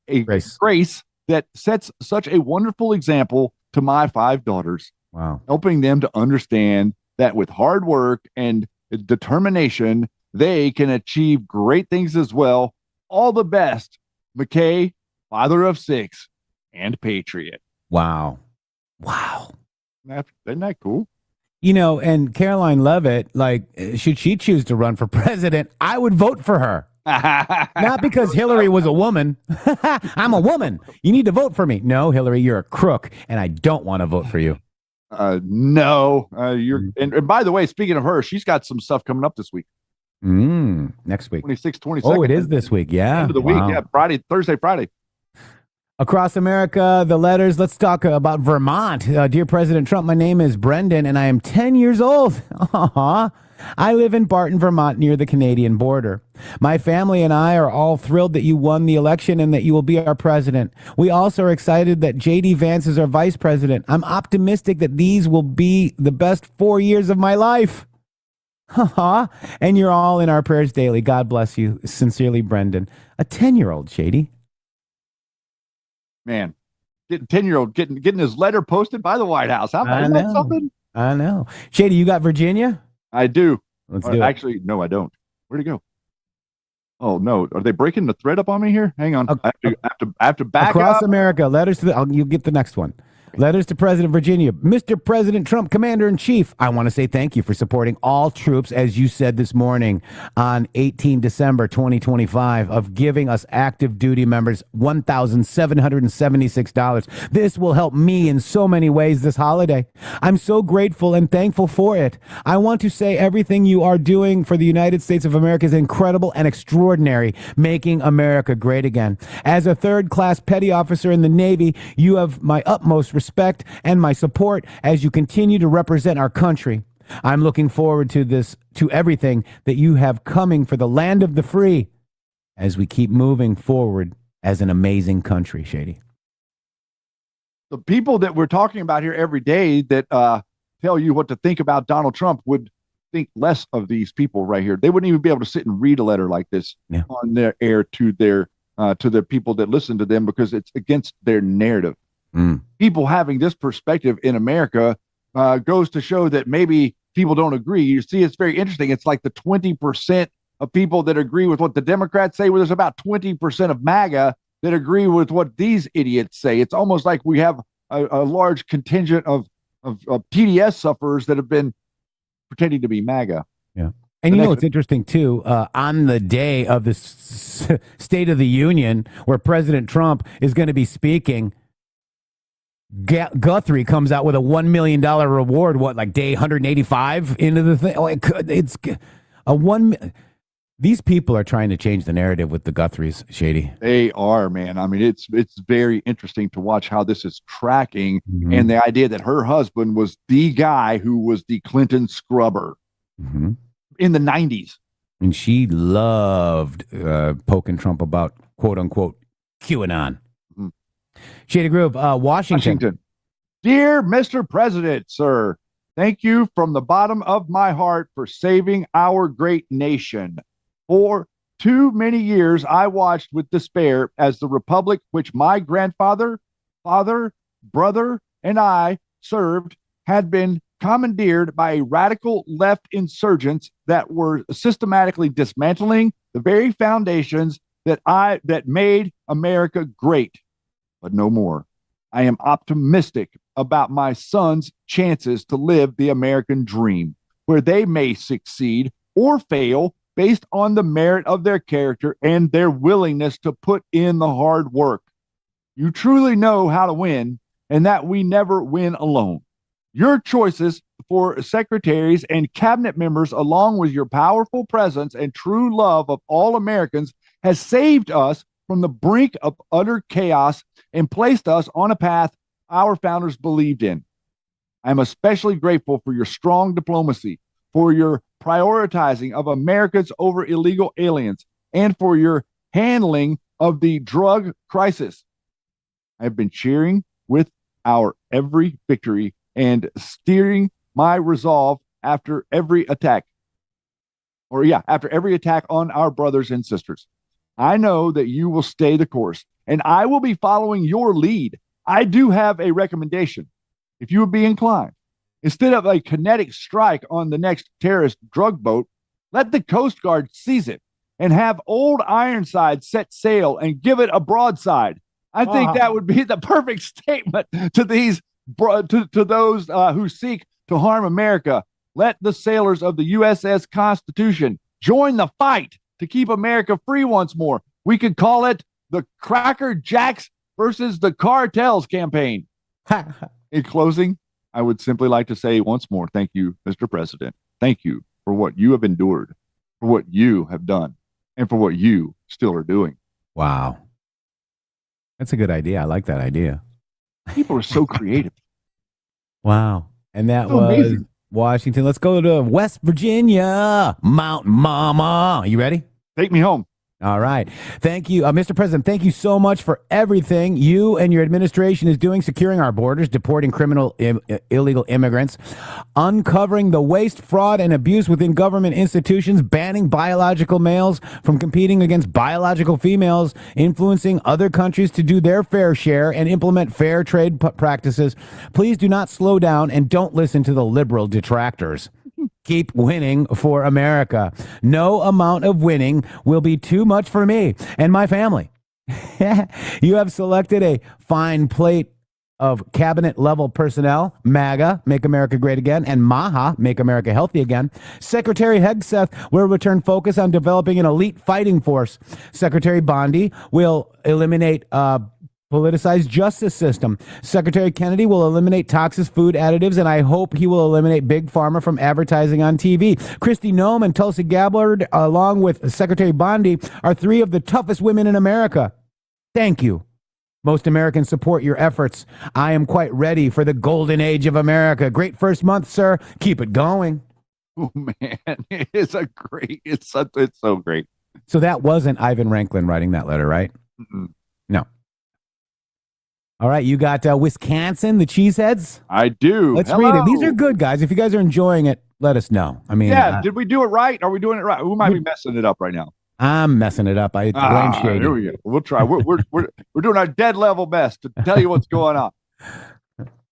that sets such a wonderful example to my 5 daughters.
Wow.
Helping them to understand that with hard work and determination, they can achieve great things as well. All the best, McKay, father of 6, and patriot.
Wow. Wow.
Isn't that cool?
You know, and Caroline Levitt, like, should she choose to run for president, I would vote for her. Not because Hillary was a woman. I'm a woman. You need to vote for me. No, Hillary, you're a crook, and I don't want to vote for you.
No. And by the way, speaking of her, she's got some stuff coming up this week.
Next week.
26th, 22nd.
Oh, it is this week. Yeah.
End of the week. Yeah. Thursday, Friday.
Across America, the letters. Let's talk about Vermont. Dear President Trump, my name is Brendan, and I am 10 years old. Aww. I live in Barton, Vermont, near the Canadian border. My family and I are all thrilled that you won the election and that you will be our president. We also are excited that J.D. Vance is our vice president. I'm optimistic that these will be the best 4 years of my life. And you're all in our prayers daily. God bless you. Sincerely, Brendan. A 10-year-old, Shady.
Man, 10-year-old getting his letter posted by the White House. Isn't that something?
I know. Shady, you got Virginia?
I do.
Let's do it.
Actually, no, I don't. Where'd it go? Oh no! Are they breaking the thread up on me here? Hang on. I have to back
Across
up.
America, letters to you'll get the next one. Letters to President Virginia. Mr. President Trump, Commander-in-Chief, I want to say thank you for supporting all troops, as you said this morning on 18 December 2025, of giving us active duty members $1,776. This will help me in so many ways this holiday. I'm so grateful and thankful for it. I want to say everything you are doing for the United States of America is incredible and extraordinary, making America great again. As a third-class petty officer in the Navy, you have my utmost respect and my support as you continue to represent our country. I'm looking forward to everything that you have coming for the land of the free as we keep moving forward as an amazing country, Shady.
The people that we're talking about here every day that tell you what to think about Donald Trump would think less of these people right here. They wouldn't even be able to sit and read a letter like this on their air to the people that listen to them because it's against their narrative. People having this perspective in America goes to show that maybe people don't agree. You see, it's very interesting. It's like the 20% of people that agree with what the Democrats say, where there's about 20% of MAGA that agree with what these idiots say. It's almost like we have a large contingent of TDS sufferers that have been pretending to be MAGA.
Yeah. And you know, it's interesting, too, on the day of the State of the Union, where President Trump is going to be speaking, Guthrie comes out with a $1 million reward, like day 185 into the thing. It's a these people are trying to change the narrative with the Guthries, Shady.
They are, man. I mean, it's very interesting to watch how this is tracking, and the idea that her husband was the guy who was the Clinton scrubber in the 90s.
And she loved poking Trump about, quote unquote, QAnon. Shady Groove, Washington.
Dear Mr. President, sir, thank you from the bottom of my heart for saving our great nation. For too many years, I watched with despair as the republic which my grandfather, father, brother, and I served had been commandeered by a radical left insurgents that were systematically dismantling the very foundations that made America great. But no more. I am optimistic about my son's chances to live the American dream, where they may succeed or fail based on the merit of their character and their willingness to put in the hard work. You truly know how to win, and that we never win alone. Your choices for secretaries and cabinet members, along with your powerful presence and true love of all Americans, has saved us from the brink of utter chaos and placed us on a path our founders believed in. I am especially grateful for your strong diplomacy, for your prioritizing of Americans over illegal aliens, and for your handling of the drug crisis. I have been cheering with our every victory and steering my resolve after every attack. After every attack on our brothers and sisters. I know that you will stay the course, and I will be following your lead. I do have a recommendation, if you would be inclined. Instead of a kinetic strike on the next terrorist drug boat, let the Coast Guard seize it and have Old Ironside set sail and give it a broadside. I think that would be the perfect statement to these to those who seek to harm America. Let the sailors of the USS Constitution join the fight to keep America free once more. We could call it the Cracker Jacks versus the Cartels campaign. In closing, I would simply like to say once more, thank you, Mr. President. Thank you for what you have endured, for what you have done, and for what you still are doing.
Wow. That's a good idea. I like that idea.
People are so creative.
Wow. And that
So
was
amazing.
Washington. Let's go to West Virginia. Mountain Mama. You ready?
Take me home.
All right. Thank you, Mr. President. Thank you so much for everything you and your administration is doing, securing our borders, deporting criminal illegal immigrants, uncovering the waste, fraud, and abuse within government institutions, banning biological males from competing against biological females, influencing other countries to do their fair share and implement fair trade practices. Please do not slow down and don't listen to the liberal detractors. Keep winning for America. No amount of winning will be too much for me and my family. You have selected a fine plate of cabinet-level personnel, MAGA, Make America Great Again, and MAHA, Make America Healthy Again. Secretary Hegseth will return focus on developing an elite fighting force. Secretary Bondi will eliminate politicized justice system. Secretary Kennedy will eliminate toxic food additives, and I hope he will eliminate Big Pharma from advertising on TV. Kristi Noem and Tulsi Gabbard, along with Secretary Bondi, are three of the toughest women in America. Thank you. Most Americans support your efforts. I am quite ready for the golden age of America. Great first month, sir. Keep it going.
Oh, man. It's so great.
So that wasn't Ivan Ranklin writing that letter, right?
Mm-mm.
No. All right, you got Wisconsin, the Cheeseheads?
I do.
Let's read it. These are good, guys. If you guys are enjoying it, let us know. I mean,
did we do it right? Are we doing it right? Who might be messing it up right now?
I'm messing it up. I blame Shady.
Here we go. We'll try. We're doing our dead level best to tell you what's going on.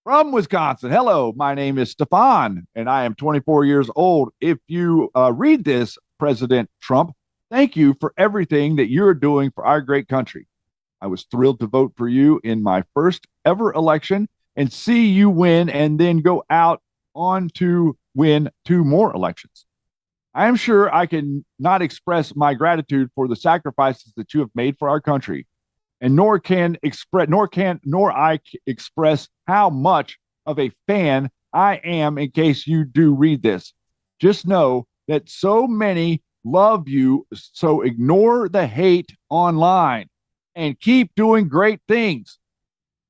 From Wisconsin, hello, my name is Stefan, and I am 24 years old. If you read this, President Trump, thank you for everything that you're doing for our great country. I was thrilled to vote for you in my first ever election and see you win and then go out on to win 2 more elections. I am sure I can not express my gratitude for the sacrifices that you have made for our country, and nor I express how much of a fan I am in case you do read this. Just know that so many love you, so ignore the hate online and keep doing great things.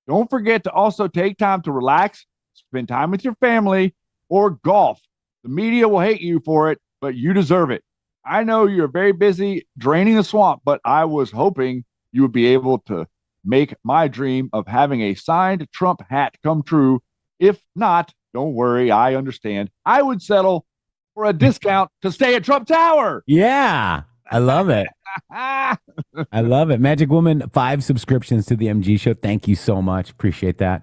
Don't forget to also take time to relax, spend time with your family, or golf. The media will hate you for it, but you deserve it. I know you're very busy draining the swamp, but I was hoping you would be able to make my dream of having a signed Trump hat come true. If not, don't worry, I understand. I would settle for a discount to stay at Trump Tower.
Yeah, I love it. I love it. Magic Woman, 5 subscriptions to the MG Show. Thank you so much. Appreciate that.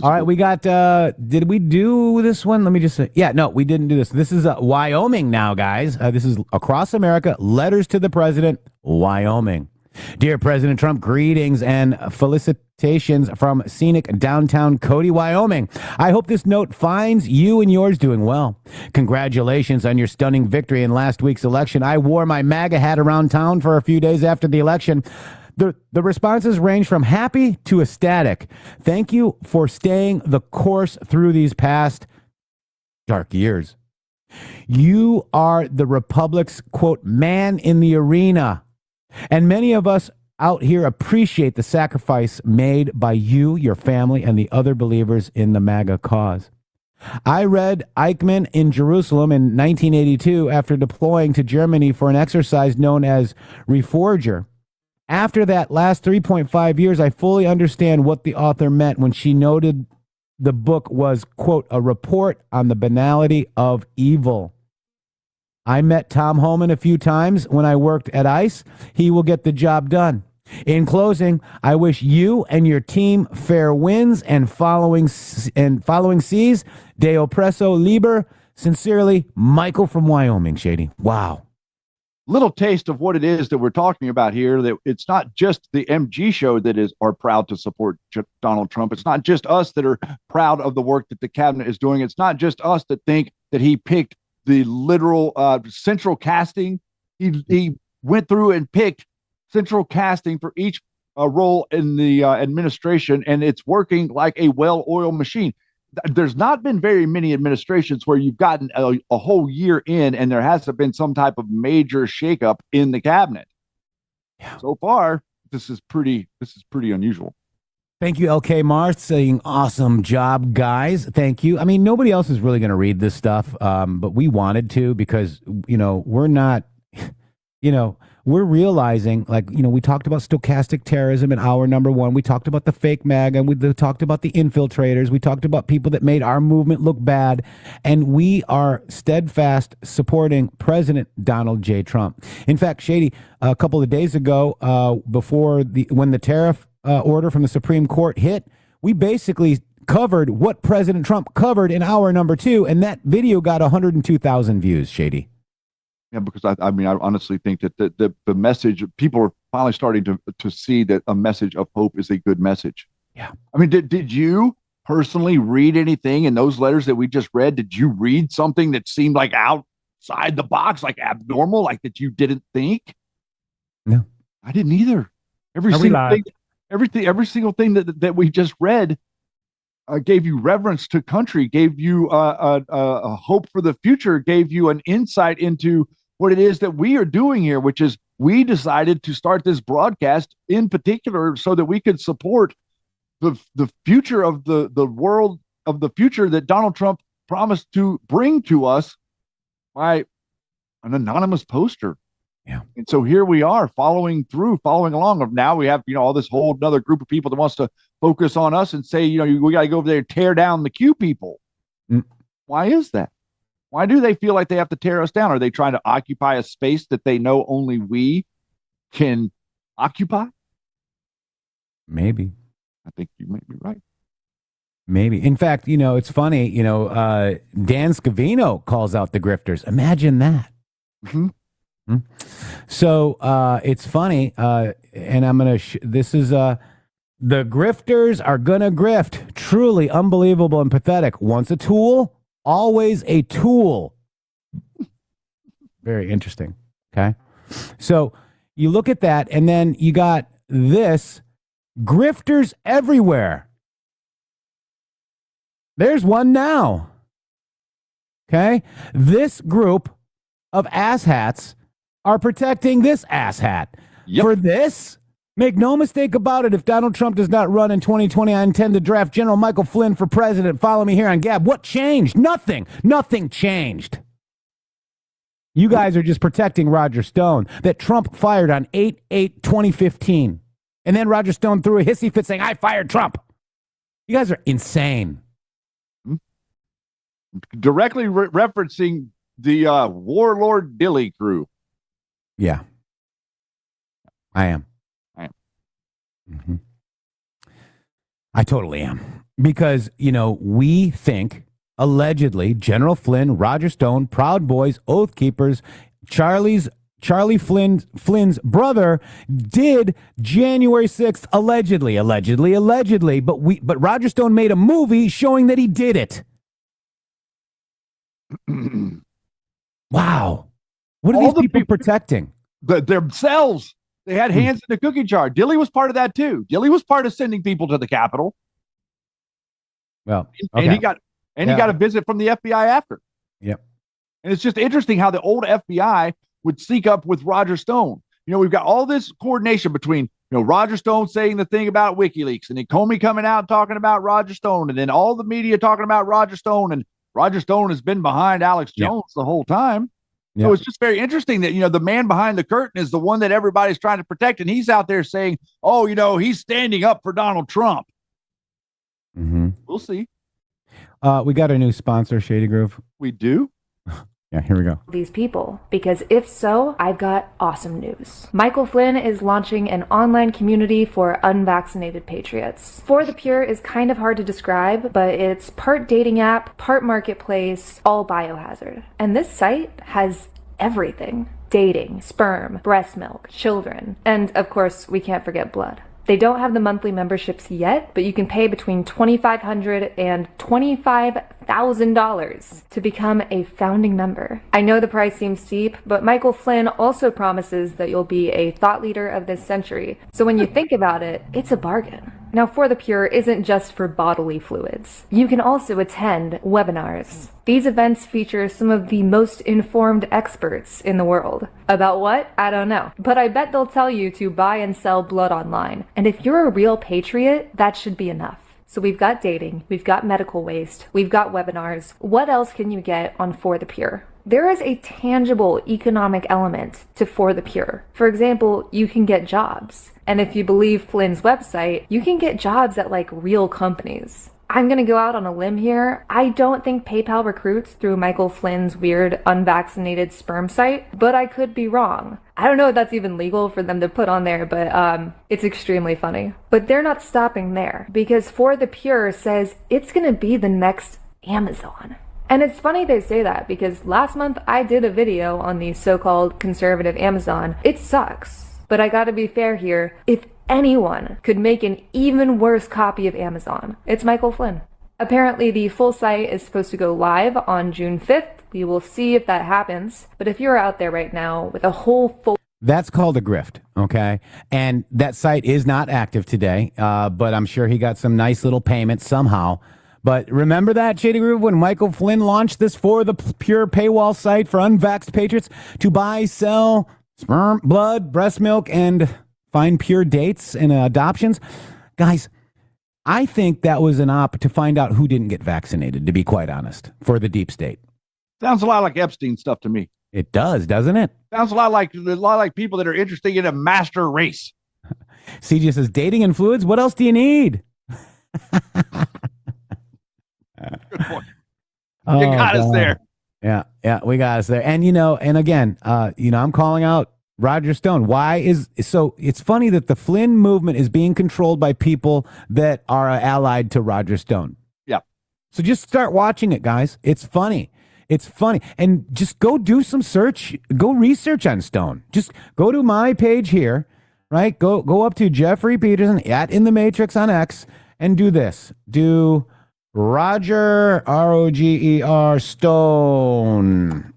All right, we got, did we do this one? Let me just say, yeah, no, we didn't do this. This is Wyoming now, guys. This is across America, letters to the president, Wyoming. Dear President Trump, greetings and felicitations from scenic downtown Cody, Wyoming. I hope this note finds you and yours doing well. Congratulations on your stunning victory in last week's election. I wore my MAGA hat around town for a few days after the election. The responses range from happy to ecstatic. Thank you for staying the course through these past dark years. You are the Republic's, quote, man in the arena. And many of us out here appreciate the sacrifice made by you, your family, and the other believers in the MAGA cause. I read Eichmann in Jerusalem in 1982 after deploying to Germany for an exercise known as Reforger. After that last 3.5 years, I fully understand what the author meant when she noted the book was, quote, a report on the banality of evil. I met Tom Homan a few times when I worked at ICE. He will get the job done. In closing, I wish you and your team fair winds and following seas. De oppresso liber. Sincerely, Michael from Wyoming, Shady. Wow.
Little taste of what it is that we're talking about here, that it's not just the MG show that are proud to support Donald Trump. It's not just us that are proud of the work that the cabinet is doing. It's not just us that think that he picked the literal central casting. He went through and picked central casting for each role in the administration, and it's working like a well-oiled machine. There's not been very many administrations where you've gotten a whole year in and there hasn't been some type of major shakeup in the cabinet. Yeah. So far, this is pretty unusual.
Thank you, LK Mars, saying awesome job, guys. Thank you. I mean, nobody else is really going to read this stuff, but we wanted to because, we're not, we're realizing, like, we talked about stochastic terrorism in hour number 1. We talked about the fake MAGA. We talked about the infiltrators. We talked about people that made our movement look bad. And we are steadfast supporting President Donald J. Trump. In fact, Shady, a couple of days ago, when the tariff order from the Supreme Court hit, we basically covered what President Trump covered in hour number 2, and that video got 102,000 views, Shady.
Yeah, because I honestly think that the message, people are finally starting to see that a message of hope is a good message.
Yeah.
I mean, did you personally read anything in those letters that we just read? Did you read something that seemed like outside the box, like abnormal, like that you didn't think?
No,
I didn't either. Every single thing that we just read gave you reverence to country, gave you a hope for the future, gave you an insight into what it is that we are doing here, which is we decided to start this broadcast in particular so that we could support the future of the world, of the future that Donald Trump promised to bring to us by an anonymous poster.
Yeah.
And so here we are following along. Of now we have, all this whole another group of people that wants to focus on us and say, we got to go over there and tear down the Q people. Why is that? Why do they feel like they have to tear us down? Are they trying to occupy a space that they know only we can occupy?
Maybe.
I think you might be right.
Maybe. In fact, it's funny, Dan Scavino calls out the grifters. Imagine that.
Mm-hmm.
So it's funny, and I'm going to, this is, the grifters are going to grift. Truly unbelievable and pathetic. Once a tool, always a tool. Very interesting. Okay. So you look at that, and then you got this, grifters everywhere. There's one now. Okay. This group of asshats are protecting this asshat.
Yep.
For this, make no mistake about it, if Donald Trump does not run in 2020, I intend to draft General Michael Flynn for president. Follow me here on Gab. What changed? Nothing. Nothing changed. You guys are just protecting Roger Stone that Trump fired on 8/8/2015. And then Roger Stone threw a hissy fit saying, I fired Trump. You guys are insane.
Directly referencing the warlord Dilly crew.
Yeah. I am. Mm-hmm. I totally am. Because, we think, allegedly, General Flynn, Roger Stone, Proud Boys, Oath Keepers, Charlie Flynn's brother did January 6th, allegedly. But Roger Stone made a movie showing that he did it. Wow. What are these people protecting?
Themselves. They had hands in the cookie jar. Dilly was part of that too. Dilly was part of sending people to the Capitol.
Well,
okay. And he got a visit from the FBI after.
Yep.
And it's just interesting how the old FBI would sync up with Roger Stone. We've got all this coordination between, Roger Stone saying the thing about WikiLeaks, and then Comey coming out talking about Roger Stone, and then all the media talking about Roger Stone, and Roger Stone has been behind Alex Jones the whole time.
Yep.
So it's just very interesting that, the man behind the curtain is the one that everybody's trying to protect. And he's out there saying, he's standing up for Donald Trump.
Mm-hmm.
We'll see.
We got a new sponsor, Shady Groove.
We do?
Yeah, here we go.
These people, because if so, I've got awesome news. Michael Flynn is launching an online community for unvaccinated patriots. For the Pure is kind of hard to describe, but it's part dating app, part marketplace, all biohazard. And this site has everything: dating, sperm, breast milk, children, and of course, we can't forget blood. They don't have the monthly memberships yet, but you can pay between $2,500 and $25,000 to become a founding member. I know the price seems steep, but Michael Flynn also promises that you'll be a thought leader of this century. So when you think about it, it's a bargain. Now, For the Pure isn't just for bodily fluids. You can also attend webinars. These events feature some of the most informed experts in the world. About what? I don't know. But I bet they'll tell you to buy and sell blood online. And if you're a real patriot, that should be enough. So we've got dating, we've got medical waste, we've got webinars. What else can you get on For the Pure? There is a tangible economic element to For the Pure. For example, you can get jobs. And if you believe Flynn's website, you can get jobs at like real companies. I'm gonna go out on a limb here. I don't think PayPal recruits through Michael Flynn's weird unvaccinated sperm site, but I could be wrong. I don't know if that's even legal for them to put on there, but it's extremely funny. But they're not stopping there, because For the Pure says it's gonna be the next Amazon. And it's funny they say that, because last month I did a video on the so-called conservative Amazon. It sucks. But I gotta be fair here. If anyone could make an even worse copy of Amazon, it's Michael Flynn. Apparently the full site is supposed to go live on June 5th. We will see if that happens. But if you're out there right now with a whole full...
That's called a grift, okay? And that site is not active today, but I'm sure he got some nice little payments somehow. But remember that, Shady Groove, when Michael Flynn launched this For the Pure paywall site for unvaxxed patriots to buy, sell sperm, blood, breast milk, and find pure dates and adoptions? Guys, I think that was an op to find out who didn't get vaccinated, to be quite honest, for the deep state.
Sounds a lot like Epstein stuff to me.
It does, doesn't it?
Sounds a lot like people that are interested in a master race.
CJ says, dating and fluids, what else do you need?
Good point. You got us there.
Yeah, we got us there. And, and again, I'm calling out Roger Stone. So it's funny that the Flynn movement is being controlled by people that are allied to Roger Stone.
Yeah.
So just start watching it, guys. It's funny. It's funny. And just go do some go research on Stone. Just go to my page here, right? Go up to Jeffrey Peterson at In the Matrix on X and do this. Do Roger, Roger Stone.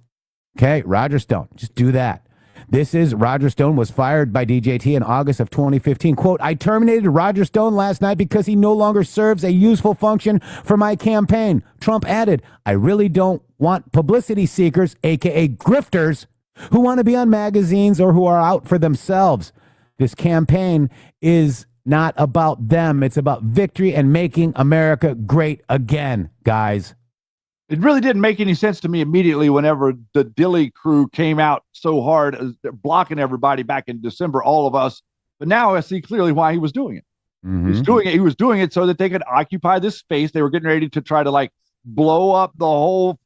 Okay, Roger Stone. Just do that. This is Roger Stone was fired by DJT in August of 2015. Quote, I terminated Roger Stone last night because he no longer serves a useful function for my campaign. Trump added, I really don't want publicity seekers, aka grifters, who want to be on magazines or who are out for themselves. This campaign is not about them. It's about victory and making America great again, guys.
It really didn't make any sense to me immediately whenever the Dilly crew came out so hard, blocking everybody back in December, all of us. But now I see clearly why he was doing it.
Mm-hmm.
He was doing it so that they could occupy this space. They were getting ready to try to blow up the whole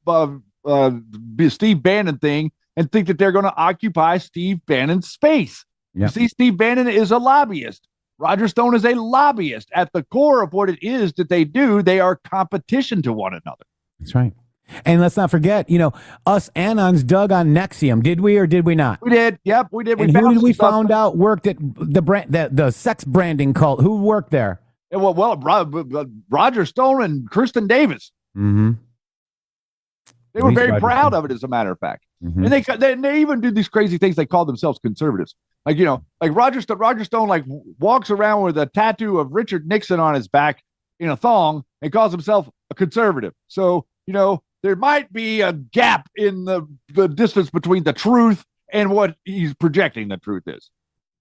Steve Bannon thing and think that they're going to occupy Steve Bannon's space.
Yep.
You see, Steve Bannon is a lobbyist. Roger Stone is a lobbyist. At the core of what it is that they do, they are competition to one another.
That's right. And let's not forget, us Anons dug on Nexium. Did we or did we not?
We did. Yep, we did.
And who did we found out worked at the sex branding cult? Who worked there?
Well, Roger Stone and Kristen Davis.
Mm-hmm.
They were very proud of it, as a matter of fact.
Mm-hmm.
And they even do these crazy things. They call themselves conservatives. Like Roger Stone walks around with a tattoo of Richard Nixon on his back in a thong and calls himself a conservative. So, there might be a gap in the distance between the truth and what he's projecting the truth is.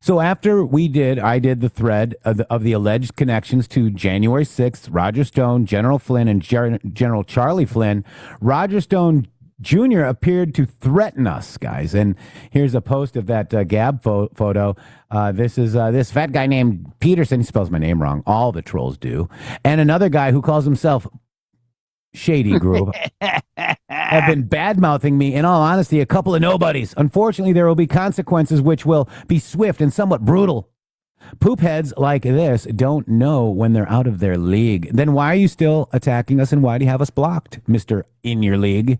So after I did the thread of the alleged connections to January 6th, Roger Stone, General Flynn, and General Charlie Flynn, Roger Stone Jr. appeared to threaten us, guys. And here's a post of that Gab photo. This is this fat guy named Peterson. He spells my name wrong. All the trolls do. And another guy who calls himself Shady Groove have been bad-mouthing me, in all honesty, a couple of nobodies. Unfortunately, there will be consequences which will be swift and somewhat brutal. Poopheads like this don't know when they're out of their league. Then why are you still attacking us, and why do you have us blocked, Mr. In Your League?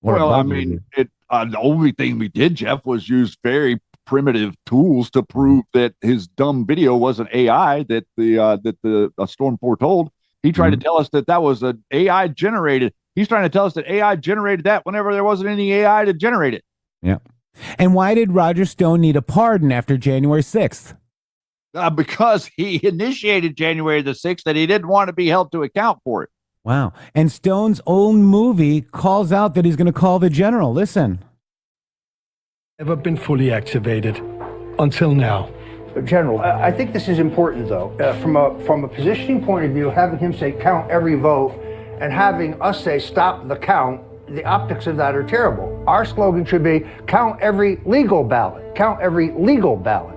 The only thing we did, Jeff, was use very primitive tools to prove that his dumb video wasn't AI that the storm foretold. He tried to tell us that was an AI generated. He's trying to tell us that AI generated that whenever there wasn't any AI to generate it.
Yeah. And why did Roger Stone need a pardon after January 6th?
Because he initiated January the 6th, that he didn't want to be held to account for it.
Wow. And Stone's own movie calls out that he's going to call the general. Listen.
Never been fully activated until now.
General, I think this is important, though. From a positioning point of view, having him say count every vote and having us say stop the count the optics of that are terrible. Our slogan should be, count every legal ballot. Count every legal ballot.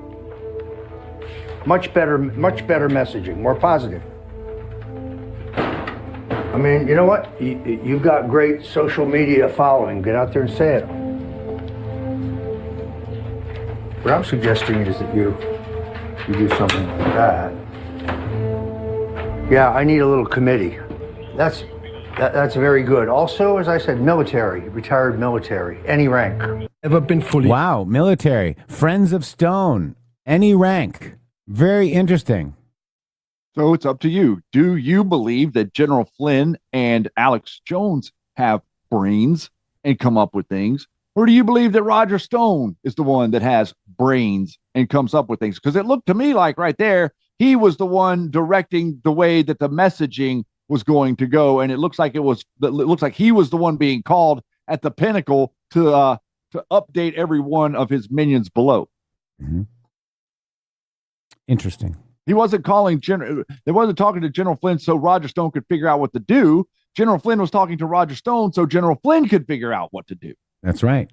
Much better messaging, more positive. I mean, you know what? You've got great social media following. Get out there and say it. What I'm suggesting is that you do something like that. Yeah, I need a little committee. That's very good. Also, as I said, military, retired military, any rank.
Ever been fully...
Wow, military, Friends of Stone, any rank. Very interesting.
So it's up to you. Do you believe that General Flynn and Alex Jones have brains and come up with things? Or do you believe that Roger Stone is the one that has brains and comes up with things? Because it looked to me like right there, he was the one directing the way that the messaging was going to go. And it looks like he was the one being called at the pinnacle to update every one of his minions below.
Mm-hmm. Interesting.
He wasn't calling they wasn't talking to General Flynn so Roger Stone could figure out what to do. General Flynn was talking to Roger Stone so General Flynn could figure out what to do.
That's right.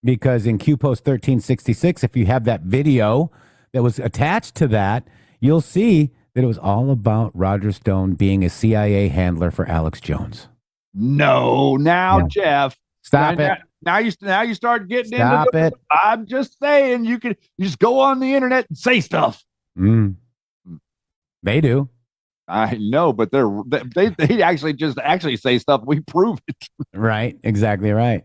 Because in Q Post 1366, if you have that video that was attached to that, you'll see that it was all about Roger Stone being a CIA handler for Alex Jones.
No, now, yeah. Jeff.
Stop it.
Now you start getting
Stop
into
it.
I'm just saying you just go on the internet and say stuff.
They do.
I know, but they actually say stuff. We prove it.
Right. Exactly right.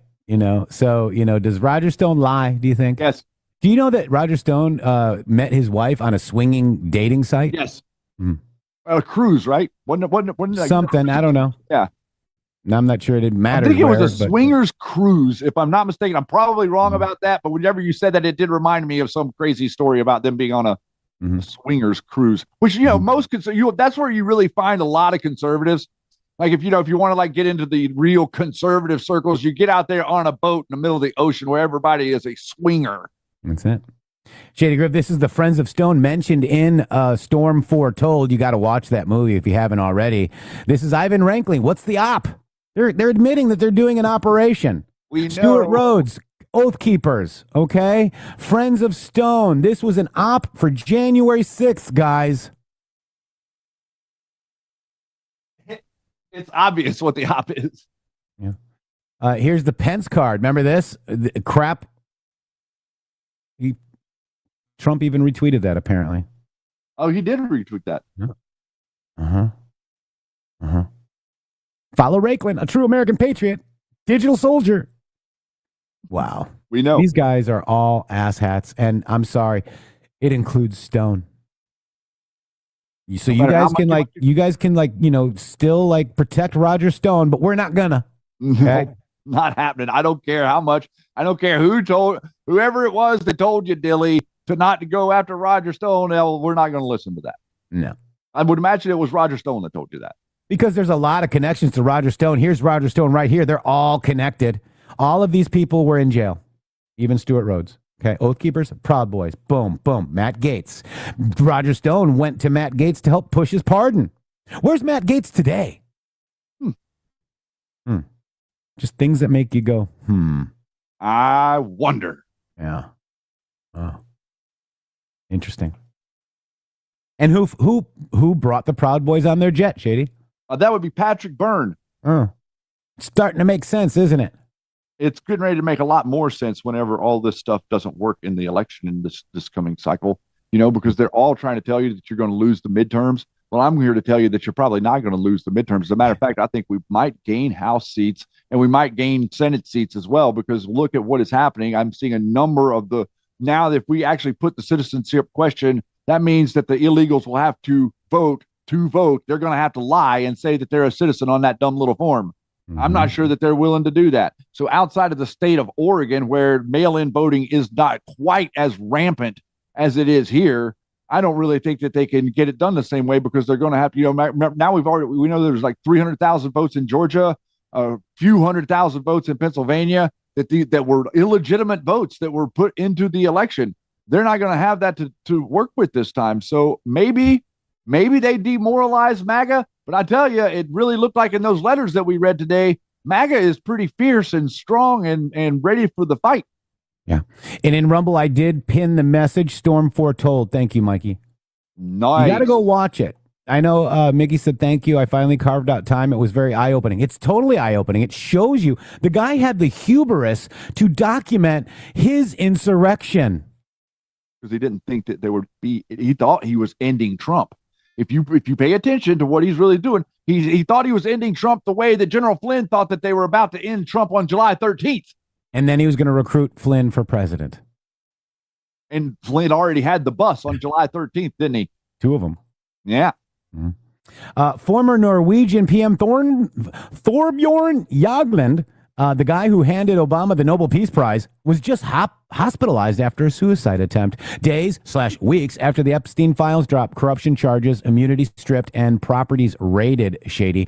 So, does Roger Stone lie, do you think?
Yes.
Do you know that Roger Stone met his wife on a swinging dating site?
Yes. A cruise, right? Wasn't
something, I don't know.
Yeah.
I'm not sure it didn't matter.
I think it was a swingers cruise, if I'm not mistaken. I'm probably wrong about that, but whenever you said that, it did remind me of some crazy story about them being on a swingers cruise, which, that's where you really find a lot of conservatives. Like if you want to get into the real conservative circles, you get out there on a boat in the middle of the ocean where everybody is a swinger.
That's it. Shady Griff, this is the Friends of Stone mentioned in Storm Foretold. You got to watch that movie if you haven't already. This is Ivan Rankling. What's the op? They're admitting that they're doing an operation. Stuart Rhodes, Oath Keepers, okay? Friends of Stone. This was an op for January 6th, guys.
It's obvious what the op is.
Yeah. Here's the Pence card. Remember this? Crap. Trump even retweeted that, apparently.
Oh, he did retweet that.
Yeah. Follow Raiklen, a true American patriot, digital soldier. Wow.
We know.
These guys are all asshats, and I'm sorry, it includes Stone. So you guys can still protect Roger Stone, but we're not gonna. Okay?
Not happening. I don't care how much. I don't care whoever it was that told you, Dilly, to not to go after Roger Stone. We're not going to listen to that.
No.
I would imagine it was Roger Stone that told you that.
Because there's a lot of connections to Roger Stone. Here's Roger Stone right here. They're all connected. All of these people were in jail. Even Stuart Rhodes. Okay. Oath Keepers, Proud Boys. Boom, boom. Matt Gaetz. Roger Stone went to Matt Gaetz to help push his pardon. Where's Matt Gaetz today? Just things that make you go,
I wonder.
Yeah. Oh. Interesting. And who brought the Proud Boys on their jet, Shady?
That would be Patrick Byrne.
It's starting to make sense, isn't it?
It's getting ready to make a lot more sense whenever all this stuff doesn't work in the election in this coming cycle, because they're all trying to tell you that you're going to lose the midterms. Well, I'm here to tell you that you're probably not going to lose the midterms. As a matter of fact, I think we might gain House seats and we might gain Senate seats as well, because look at what is happening. I'm seeing a number of now if we actually put the citizenship question, that means that the illegals will have to vote. They're going to have to lie and say that they're a citizen on that dumb little form. I'm not sure that they're willing to do that. So outside of the state of Oregon, where mail-in voting is not quite as rampant as it is here, I don't really think that they can get it done the same way, because they're going to have to, now we know there's like 300,000 votes in Georgia, a few 100,000 votes in Pennsylvania that were illegitimate votes that were put into the election. They're not going to have that to work with this time. So maybe they demoralize MAGA, but I tell you, it really looked like in those letters that we read today MAGA is pretty fierce and strong and ready for the fight.
Yeah. And in Rumble, I did pin the message Storm Foretold. Thank you, Mikey.
Nice.
You got to go watch it. I know Mickey said thank you. I finally carved out time. It was very eye-opening. It's totally eye-opening. It shows you the guy had the hubris to document his insurrection.
Because he didn't think that there would be, he thought he was ending Trump. If you pay attention to what he's really doing, he thought he was ending Trump the way that General Flynn thought that they were about to end Trump on July 13th.
And then he was going to recruit Flynn for president.
And Flynn already had the bus on July 13th, didn't he?
2 of them.
Yeah.
Mm-hmm. Former Norwegian PM Thorbjorn Jagland, the guy who handed Obama the Nobel Peace Prize, was just hospitalized after a suicide attempt. Days/weeks after the Epstein files dropped, corruption charges, immunity stripped, and properties raided. Shady.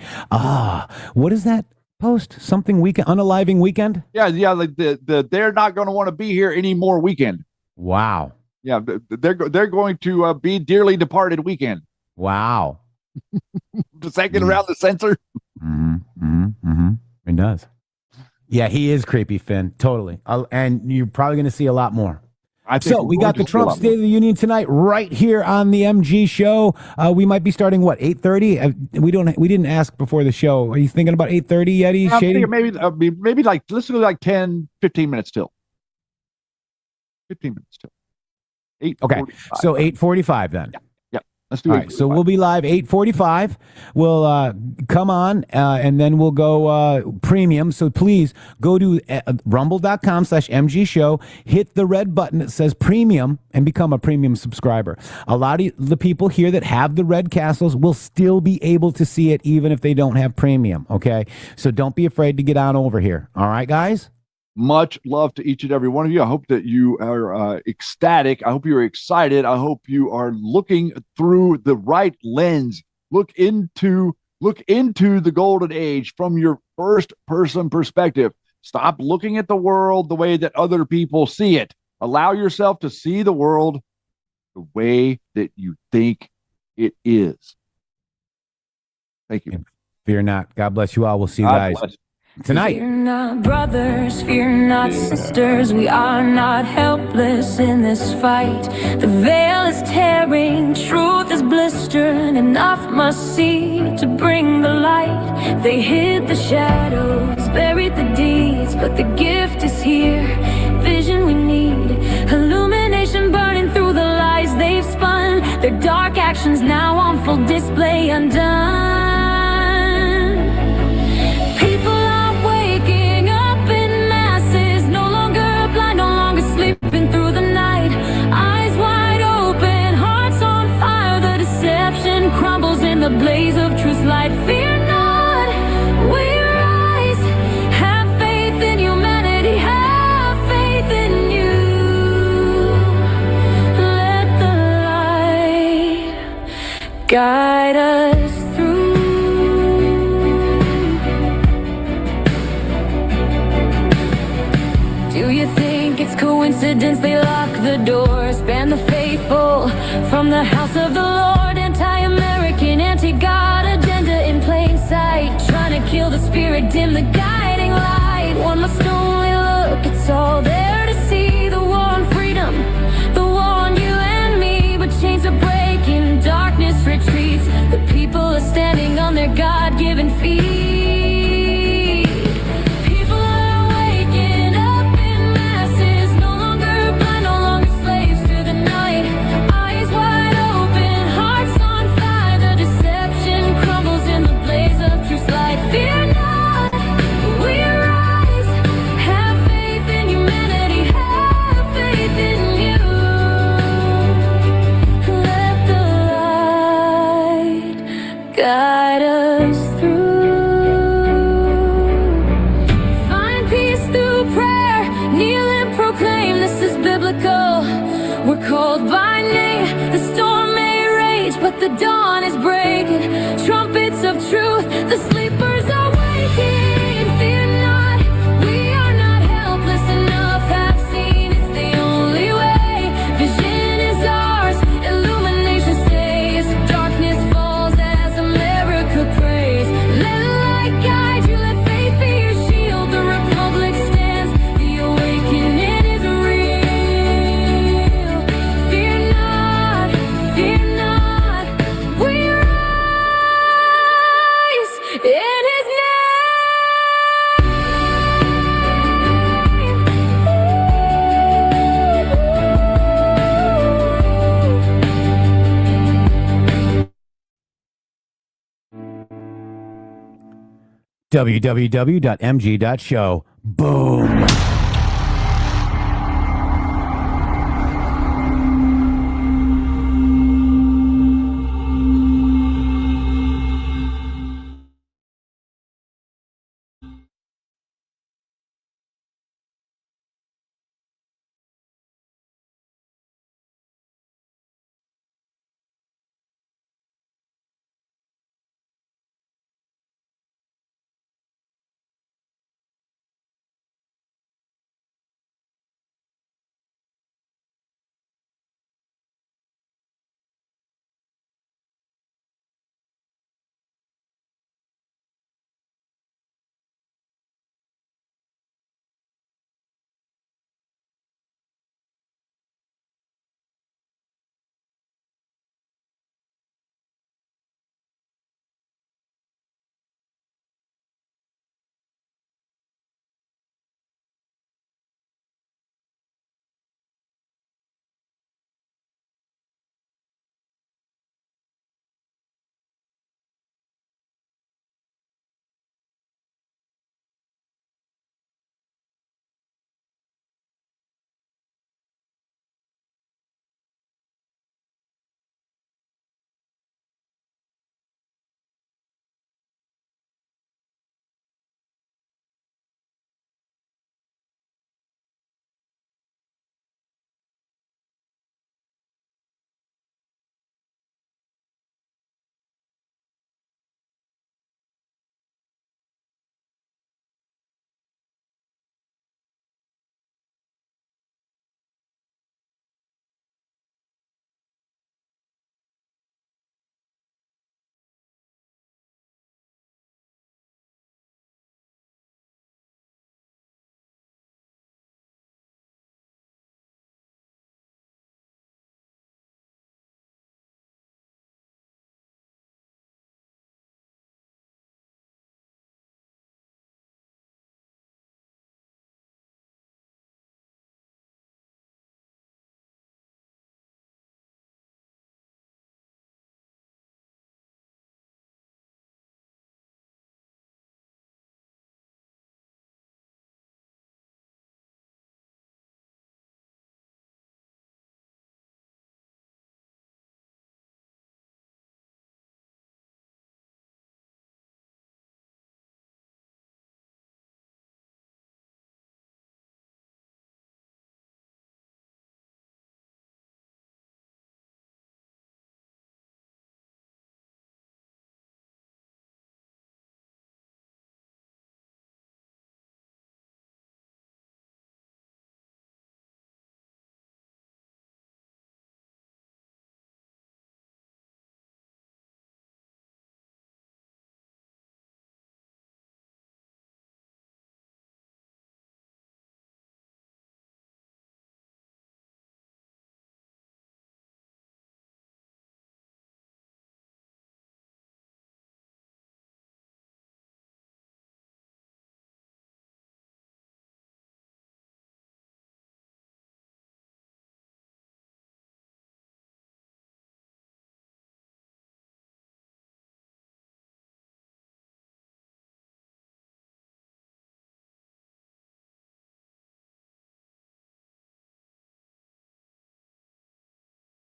What is that post? Something weekend, unaliving weekend?
Yeah. Like they're not going to want to be here anymore weekend.
Wow.
Yeah, they're going to be dearly departed weekend.
Wow.
Does that get around the censor?
It does. Yeah, he is creepy, Finn. Totally. And you're probably going to see a lot more. So we got the Trump State of the Union tonight right here on the MG show. We might be starting, 8:30? We didn't ask before the show. Are you thinking about 8:30, Yeti? Shady?
Maybe like, let's do like 10, 15 minutes till. 15 minutes till. 8:45.
Okay, so 8:45 then.
Yeah. Let's do it.
All right, so we'll be live 8:45. We'll come on and then we'll go premium. So please go to rumble.com/MG show, hit the red button that says premium and become a premium subscriber. A lot of the people here that have the red castles will still be able to see it even if they don't have premium. Okay, so don't be afraid to get on over here. All right, guys?
Much love to each and every one of you. I hope that you are ecstatic. I hope you're excited. I hope you are looking through the right lens. Look into the golden age from your first person perspective. Stop looking at the world the way that other people see it. Allow yourself to see the world the way that you think it is. Thank you.
Fear not. God bless you all. We'll see you guys tonight.
Fear not, brothers, fear not, sisters. We are not helpless in this fight. The veil is tearing, truth is blistering. Enough must see to bring the light. They hid the shadows, buried the deeds, but the gift is here. Vision we need, illumination burning through the lies they've spun. Their dark actions now on full display, undone. Sleeping through the night, eyes wide open, hearts on fire. The deception crumbles in the blaze of truth's light. Fear not, we rise. Have faith in humanity, have faith in you. Let the light guide us through. Do you think it's coincidence they lock the doors, ban the faithful from the house of the Lord? Anti-American, anti-God agenda in plain sight, trying to kill the spirit, dim the guiding light. One must only look, it's all there to see. The war on freedom, the war on you and me. But chains are breaking, darkness retreats. The people are standing on their God-given feet. Fear not, we rise, have
www.mg.show. Boom.